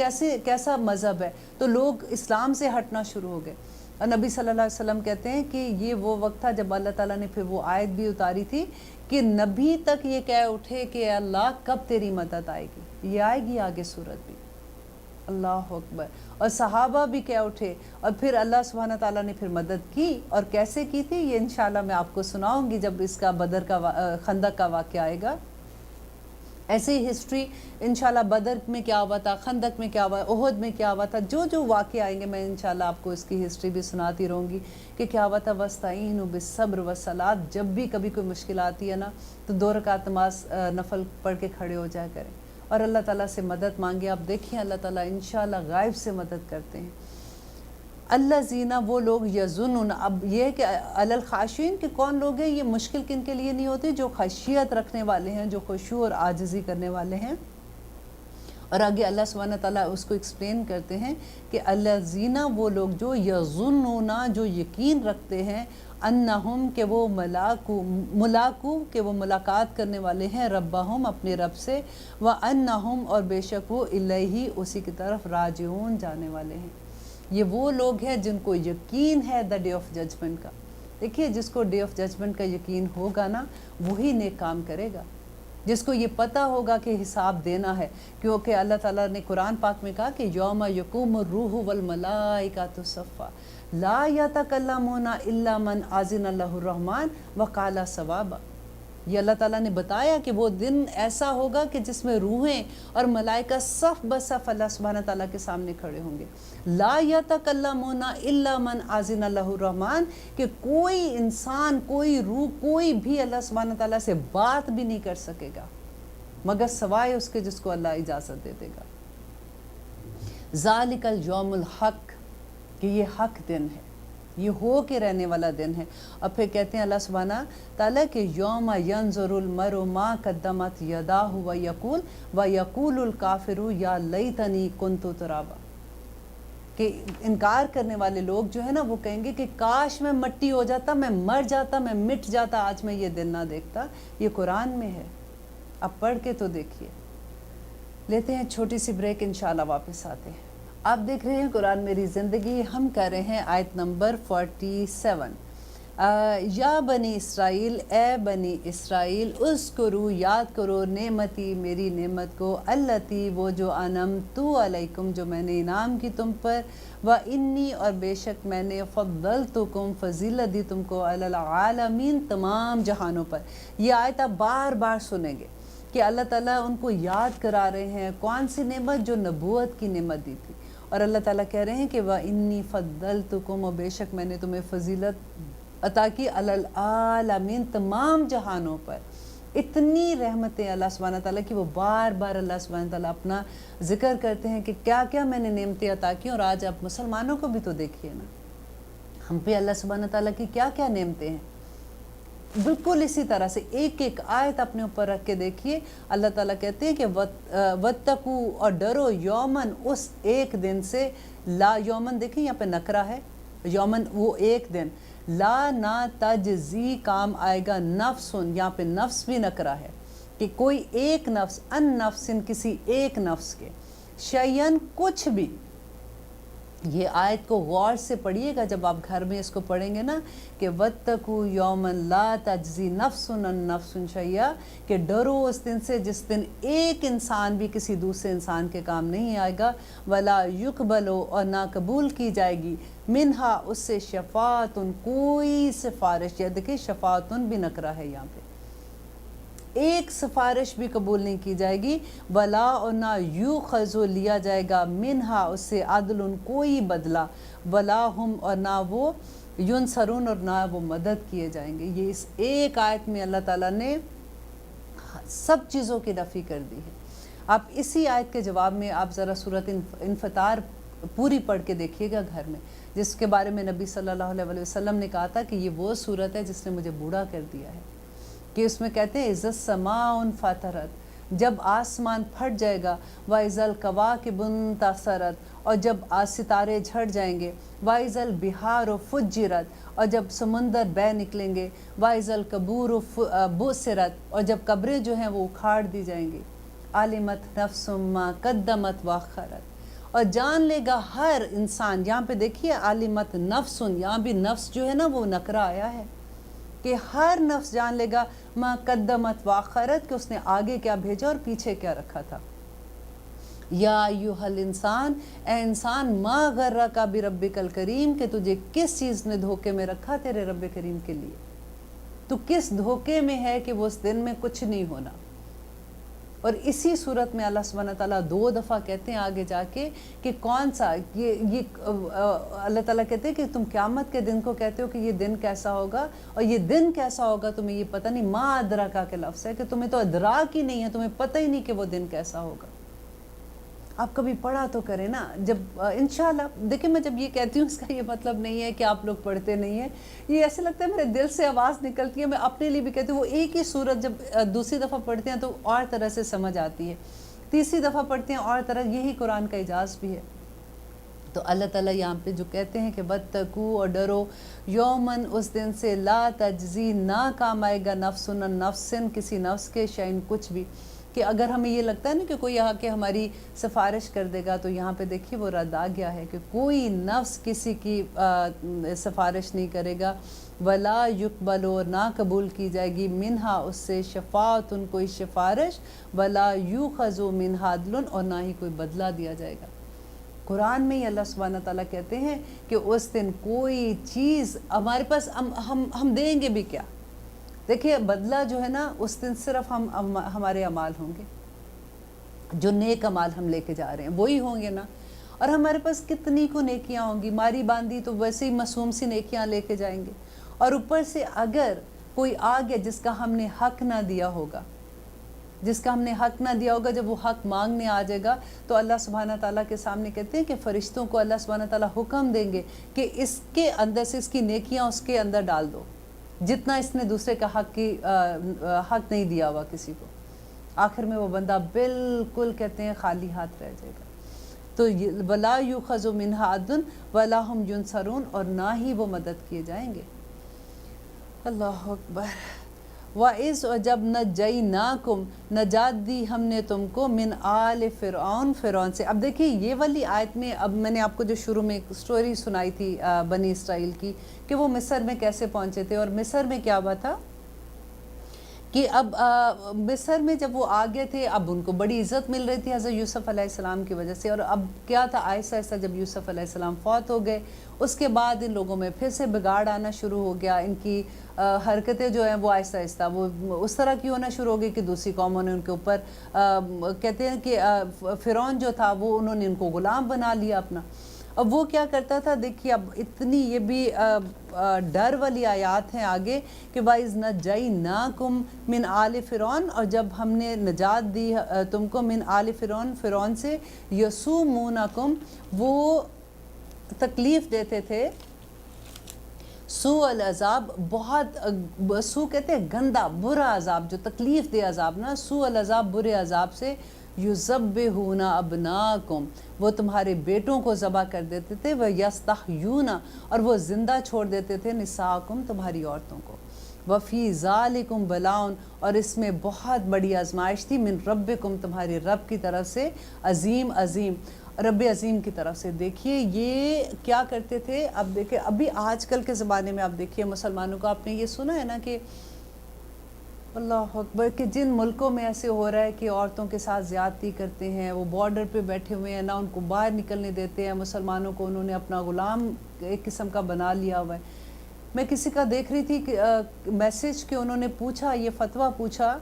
کیسا مذہب ہے. تو لوگ اسلام سے ہٹنا شروع ہو گئے. اور نبی صلی اللہ علیہ وسلم کہتے ہیں کہ یہ وہ وقت تھا جب اللہ تعالیٰ نے پھر وہ آیت بھی اتاری تھی کہ نبی تک یہ کہہ اٹھے کہ اللہ کب تیری مدد آئے گی. یہ آئے گی آگے صورت بھی, اللہ اکبر. اور صحابہ بھی کہہ اٹھے, اور پھر اللہ سبحانہ تعالیٰ نے پھر مدد کی. اور کیسے کی تھی یہ انشاءاللہ میں آپ کو سناؤں گی جب اس کا بدر کا خندق کا واقعہ آئے گا. ایسے ہی ہسٹری انشاءاللہ بدر میں کیا ہوا تھا, خندق میں کیا ہوا, احد میں کیا ہوا تھا, جو واقعہ آئیں گے میں انشاءاللہ آپ کو اس کی ہسٹری بھی سناتی رہوں گی کہ کیا ہوا تھا. وَاسْتَعِینُوا بِالصَّبْرِ وَالصَّلَاةِ, جب بھی کبھی کوئی مشکل آتی ہے نا تو 2 رکعت نماز نفل پڑھ کے کھڑے ہو جایا کریں اور اللہ تعالیٰ سے مدد مانگے. آپ دیکھیں اللہ تعالیٰ انشاءاللہ غائب سے مدد کرتے ہیں. اللہ زینہ وہ لوگ یظنون, اب یہ ہے کہ الخاشعین کہ کون لوگ ہیں, یہ مشکل کن کے لیے نہیں ہوتی, جو خشیت رکھنے والے ہیں, جو خشوع اور عاجزی کرنے والے ہیں. اور آگے اللہ سبحانہ تعالیٰ اس کو ایکسپلین کرتے ہیں کہ اللہ زینہ وہ لوگ جو یظنون, جو یقین رکھتے ہیں, انہم کہ وہ ملاقو کہ وہ ملاقات کرنے والے ہیں, ربہم اپنے رب سے, وانہم اور بے شک وہ الیہ اسی کی طرف راجعون جانے والے ہیں. یہ وہ لوگ ہیں جن کو یقین ہے دا ڈے آف ججمنٹ کا. دیکھیے جس کو ڈے آف ججمنٹ کا یقین ہوگا نا وہی نیک کام کرے گا, جس کو یہ پتہ ہوگا کہ حساب دینا ہے. کیونکہ اللہ تعالیٰ نے قرآن پاک میں کہا کہ یوم یقوم الروح والملائکۃ صفا لا یتکلمون الا من اذن له الرحمن وقال صوابا. یہ اللہ تعالیٰ نے بتایا کہ وہ دن ایسا ہوگا کہ جس میں روحیں اور ملائکہ صف بصف اللہ سبحانہ تعالیٰ کے سامنے کھڑے ہوں گے. لا یتکلمون الا من اذن له الرحمن, کہ کوئی انسان, کوئی روح, کوئی بھی اللہ سبحانہ تعالیٰ سے بات بھی نہیں کر سکے گا مگر سوائے اس کے جس کو اللہ اجازت دے دے گا. ذالک الیوم الحق, کہ یہ حق دن ہے, یہ ہو کے رہنے والا دن ہے. اور پھر کہتے ہیں اللہ سبحانہ تعالیٰ کہ یوم ینظر المرء ما قدمت یداہ ویقول الکافر یا لیتنی کنت ترابا, کہ انکار کرنے والے لوگ جو ہے نا وہ کہیں گے کہ کاش میں مٹی ہو جاتا, میں مر جاتا, میں مٹ جاتا, آج میں یہ دن نہ دیکھتا. یہ قرآن میں ہے, اب پڑھ کے تو دیکھیے. لیتے ہیں چھوٹی سی بریک, انشاءاللہ واپس آتے ہیں. آپ دیکھ رہے ہیں قرآن میری زندگی, ہم کر رہے ہیں آیت نمبر 47. یا بنی اسرائیل, اے بنی اسرائیل, اذکروا یاد کرو, نعمتی میری نعمت کو, اللتی وہ جو انعمت علیکم جو میں نے انعام کی تم پر, وانی اور بے شک میں نے فضلتکم فضیلت دی تم کو, علی العالمین تمام جہانوں پر. یہ آیت آپ بار بار سنیں گے کہ اللہ تعالیٰ ان کو یاد کرا رہے ہیں کون سی نعمت, جو نبوت کی نعمت دی تھی. اور اللہ تعالیٰ کہہ رہے ہیں کہ وَإِنِّي فَضَّلْتُكُمْ, اور بے شک میں نے تمہیں فضیلت عطا کی, علی العالمین تمام جہانوں پر. اتنی رحمتیں اللہ سبحانہ تعالیٰ کی، وہ بار بار اللہ سبحانہ تعالیٰ اپنا ذکر کرتے ہیں کہ کیا کیا میں نے نعمتیں عطا کی. اور آج آپ مسلمانوں کو بھی تو دیکھیے نا، ہم پہ اللہ سبحانہ تعالیٰ کی کیا کیا نعمتیں ہیں. بالکل اسی طرح سے ایک ایک آیت اپنے اوپر رکھ کے دیکھیے. اللہ تعالیٰ کہتے ہیں کہ وَاتَّقُوا، اور ڈرو، یومن، اس ایک دن سے. لا، یومن دیکھیں یہاں پہ نکرہ ہے، یومن وہ ایک دن. لا، نہ تجزی کام آئے گا، نفسن، یہاں پہ نفس بھی نکرہ ہے کہ کوئی ایک نفس، ان نفسن، کسی ایک نفس کے، شیئن، کچھ بھی. یہ آیت کو غور سے پڑھیے گا جب آپ گھر میں اس کو پڑھیں گے نا کہ وَاتَّقُوا يَوْمًا لَا تَجْزِي نَفْسٌ عَن نَفْسٍ شَيْئًا، کہ ڈرو اس دن سے جس دن ایک انسان بھی کسی دوسرے انسان کے کام نہیں آئے گا. وَلَا يُقْبَلُ، اور نہ قبول کی جائے گی، منہا، اس سے، شفاعتن، کوئی سفارش. یا دیکھیں شفاعتن بھی نکرہ ہے یہاں پہ، ایک سفارش بھی قبول نہیں کی جائے گی. ولا، اور نہ یوخذ، لیا جائے گا، منہا، اس سے، عدل، کوئی بدلہ. ولا ہم، اور نہ وہ، ینصرون، اور نہ وہ مدد کیے جائیں گے. یہ اس ایک آیت میں اللہ تعالیٰ نے سب چیزوں کی نفی کر دی ہے. آپ اسی آیت کے جواب میں آپ ذرا سورۃ انفطار پوری پڑھ کے دیکھیے گا گھر میں، جس کے بارے میں نبی صلی اللہ علیہ وسلم نے کہا تھا کہ یہ وہ صورت ہے جس نے مجھے بوڑھا کر دیا ہے. کہ اس میں کہتے ہیں اِذَا السَّمَاءُ انفطرت، جب آسمان پھٹ جائے گا. وَإِذَا الْكَوَاكِبُ انتَثَرَتْ، اور جب ستارے جھڑ جائیں گے. وَإِذَا الْبِحَارُ فُجِّرَتْ، اور جب سمندر بہہ نکلیں گے. وَإِذَا الْقُبُورُ بُعْثِرَتْ، اور جب قبریں جو ہیں وہ اکھاڑ دی جائیں گی. عَلِمَتْ نَفْسٌ مَا قَدَّمَتْ وَأَخَّرَتْ، اور جان لے گا ہر انسان. یہاں پہ دیکھیے عَلِمَتْ نَفْسٌ، یہاں بھی نفس جو ہے نا وہ نکرہ آیا ہے کہ ہر نفس جان لے گا ما قدمت وآخرت، کہ اس نے آگے کیا بھیجا اور پیچھے کیا رکھا تھا. یا ایھا الانسان، اے انسان، ما غرک بربک الکریم، کہ تجھے کس چیز نے دھوکے میں رکھا تیرے رب کریم کے لیے. تو کس دھوکے میں ہے کہ وہ اس دن میں کچھ نہیں ہونا. اور اسی صورت میں اللہ سبحانہ تعالیٰ 2 دفعہ کہتے ہیں آگے جا کے کہ کون سا یہ اللہ تعالیٰ کہتے ہیں کہ تم قیامت کے دن کو کہتے ہو کہ یہ دن کیسا ہوگا، اور یہ دن کیسا ہوگا تمہیں یہ پتہ نہیں. ما ادراکا کے لفظ ہے کہ تمہیں تو ادراک ہی نہیں ہے، تمہیں پتہ ہی نہیں کہ وہ دن کیسا ہوگا. آپ کبھی پڑھا تو کریں نا. جب انشاءاللہ دیکھیں میں جب یہ کہتی ہوں اس کا یہ مطلب نہیں ہے کہ آپ لوگ پڑھتے نہیں ہیں. یہ ایسے لگتا ہے میرے دل سے آواز نکلتی ہے. میں اپنے لیے بھی کہتی ہوں وہ ایک ہی صورت جب دوسری دفعہ پڑھتے ہیں تو اور طرح سے سمجھ آتی ہے، تیسری دفعہ پڑھتے ہیں اور طرح. یہی قرآن کا اعجاز بھی ہے. تو اللہ تعالیٰ یہاں پہ جو کہتے ہیں کہ وَاتَّقُوا، اور ڈرو، یومن، اس دن سے، لا تجزی، نہ کام آئے گا، نفسن عن نفسن، کسی نفس کے، شیئن، کچھ بھی. کہ اگر ہمیں یہ لگتا ہے نا کہ کوئی آ کے ہماری سفارش کر دے گا، تو یہاں پہ دیکھیے وہ رد آ گیا ہے کہ کوئی نفس کسی کی سفارش نہیں کرے گا. ولا یقبل، اور نہ قبول کی جائے گی، منہا، اس سے، شفاعتن، کوئی سفارش. ولا یوخذ منہا عدل، اور نہ ہی کوئی بدلہ دیا جائے گا. قرآن میں ہی اللہ سبحانہ تعالیٰ کہتے ہیں کہ اس دن کوئی چیز ہمارے پاس، ہم دیں گے بھی کیا. دیکھیے بدلہ جو ہے نا اس دن صرف ہمارے اعمال ہوں گے، جو نیک اعمال ہم لے کے جا رہے ہیں وہی ہوں گے نا. اور ہمارے پاس کتنی کو نیکیاں ہوں گی، ماری باندھی تو ویسے ہی معصوم سی نیکیاں لے کے جائیں گے. اور اوپر سے اگر کوئی آ گیا جس کا ہم نے حق نہ دیا ہوگا، جس کا ہم نے حق نہ دیا ہوگا، جب وہ حق مانگنے آ جائے گا تو اللہ سبحانہ تعالیٰ کے سامنے کہتے ہیں کہ فرشتوں کو اللہ سبحانہ تعالیٰ حکم دیں گے کہ اس کے اندر سے اس کی نیکیاں اس کے اندر ڈال دو، جتنا اس نے دوسرے کا حق نہیں دیا ہوا کسی کو. آخر میں وہ بندہ بالکل کہتے ہیں خالی ہاتھ رہ جائے گا. تو ولا یوخذ منہا عدل ولا ہم ینصرون، اور نہ ہی وہ مدد کیے جائیں گے. اللہ اکبر. وَإِذْ، اور جب نَجَّيْنَاكُمْ، نجات دی ہم نے تم کو، من آل فرعون، فرعون سے. اب دیکھیں یہ والی آیت میں، اب میں نے آپ کو جو شروع میں ایک سٹوری سنائی تھی بنی اسرائیل کی کہ وہ مصر میں کیسے پہنچے تھے، اور مصر میں کیا ہوا تھا کہ اب مصر میں جب وہ آگے تھے، اب ان کو بڑی عزت مل رہی تھی حضرت یوسف علیہ السلام کی وجہ سے. اور اب کیا تھا، آہستہ آہستہ جب یوسف علیہ السلام فوت ہو گئے اس کے بعد ان لوگوں میں پھر سے بگاڑ آنا شروع ہو گیا. ان کی حرکتیں جو ہیں وہ آہستہ آہستہ وہ اس طرح کی ہونا شروع ہو گئی کہ دوسری قوموں نے ان کے اوپر کہتے ہیں کہ فرعون جو تھا وہ انہوں نے ان کو غلام بنا لیا اپنا. اب وہ کیا کرتا تھا، دیکھیے اب اتنی یہ بھی ڈر والی آیات ہیں آگے کہ وَإِذْ نَجَّيْنَاكُمْ مِنْ آلِ فِرْعَوْنَ، اور جب ہم نے نجات دی تم کو من آل فرعون، فرعون سے، یسومونکم، وہ تکلیف دیتے تھے، سوء العذاب، بہت سوء کہتے ہیں گندا برا عذاب، جو تکلیف دے عذاب نا، سوء العذاب برے عذاب سے، یذبحون ابناکم، وہ تمہارے بیٹوں کو ذبح کر دیتے تھے، ویستحیون، اور وہ زندہ چھوڑ دیتے تھے، نساءکم، تمہاری عورتوں کو، وفی ذالکم بلاؤن، اور اس میں بہت بڑی آزمائش تھی، من ربکم، تمہارے رب کی طرف سے، عظیم عظیم، رب عظیم کی طرف سے۔ دیکھیے یہ کیا کرتے تھے، اب دیکھیں ابھی آج کل کے زمانے میں آپ دیکھیے مسلمانوں کو، آپ نے یہ سنا ہے نا کہ اللہ اکبر، کہ جن ملکوں میں ایسے ہو رہا ہے کہ عورتوں کے ساتھ زیادتی کرتے ہیں، وہ بارڈر پہ بیٹھے ہوئے ہیں، نہ ان کو باہر نکلنے دیتے ہیں، مسلمانوں کو انہوں نے اپنا غلام ایک قسم کا بنا لیا ہوا ہے۔ میں کسی کا دیکھ رہی تھی میسج کہ انہوں نے پوچھا، یہ فتویٰ پوچھا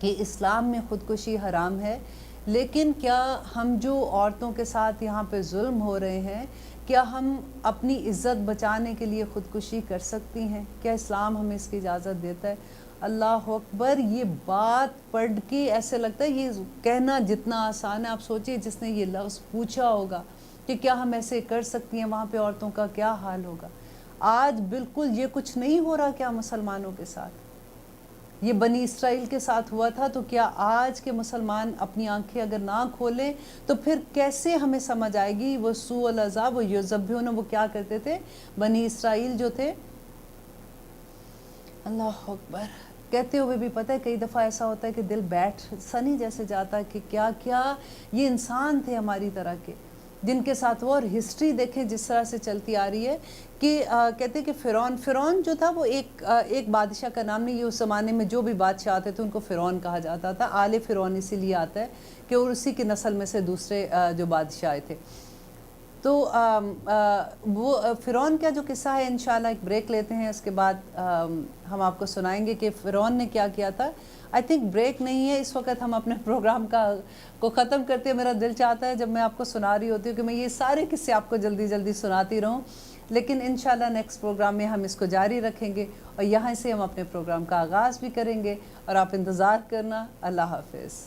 کہ اسلام میں خودکشی حرام ہے، لیکن کیا ہم جو عورتوں کے ساتھ یہاں پہ ظلم ہو رہے ہیں، کیا ہم اپنی عزت بچانے کے لیے خودکشی کر سکتی ہیں؟ کیا اسلام ہمیں اس کی اجازت دیتا ہے؟ اللہ اکبر، یہ بات پڑھ کے ایسے لگتا ہے، یہ کہنا جتنا آسان ہے، آپ سوچئے جس نے یہ لفظ پوچھا ہوگا کہ کیا ہم ایسے کر سکتی ہیں، وہاں پہ عورتوں کا کیا حال ہوگا۔ آج بالکل یہ کچھ نہیں ہو رہا کیا مسلمانوں کے ساتھ؟ یہ بنی اسرائیل کے ساتھ ہوا تھا، تو کیا آج کے مسلمان اپنی آنکھیں اگر نہ کھولیں تو پھر کیسے ہمیں سمجھ آئے گی؟ وہ سوء العذاب و یذبحون، وہ کیا کرتے تھے بنی اسرائیل جو تھے، اللہ اکبر، کہتے ہوئے بھی پتہ ہے کئی دفعہ ایسا ہوتا ہے کہ دل بیٹھ سنی جیسے جاتا ہے کہ کیا کیا یہ انسان تھے ہماری طرح کے، جن کے ساتھ وہ، اور ہسٹری دیکھیں جس طرح سے چلتی آ رہی ہے کہ کہتے ہیں کہ فرعون جو تھا وہ ایک بادشاہ کا نام نہیں، یہ اس زمانے میں جو بھی بادشاہ آتے تھے ان کو فرعون کہا جاتا تھا، آل فرعون اسی لیے آتا ہے کہ اور اسی کی نسل میں سے دوسرے جو بادشاہ آئے تھے۔ تو وہ فرعون کا جو قصہ ہے، انشاءاللہ ایک بریک لیتے ہیں، اس کے بعد ہم آپ کو سنائیں گے کہ فرعون نے کیا کیا تھا۔ آئی تھنک بریک نہیں ہے اس وقت، ہم اپنے پروگرام کو ختم کرتے ہیں۔ میرا دل چاہتا ہے جب میں آپ کو سنا رہی ہوتی ہوں کہ میں یہ سارے قصے آپ کو جلدی جلدی سناتی رہوں، لیکن انشاءاللہ نیکسٹ پروگرام میں ہم اس کو جاری رکھیں گے، اور یہاں سے ہم اپنے پروگرام کا آغاز بھی کریں گے، اور آپ انتظار کرنا۔ اللہ حافظ۔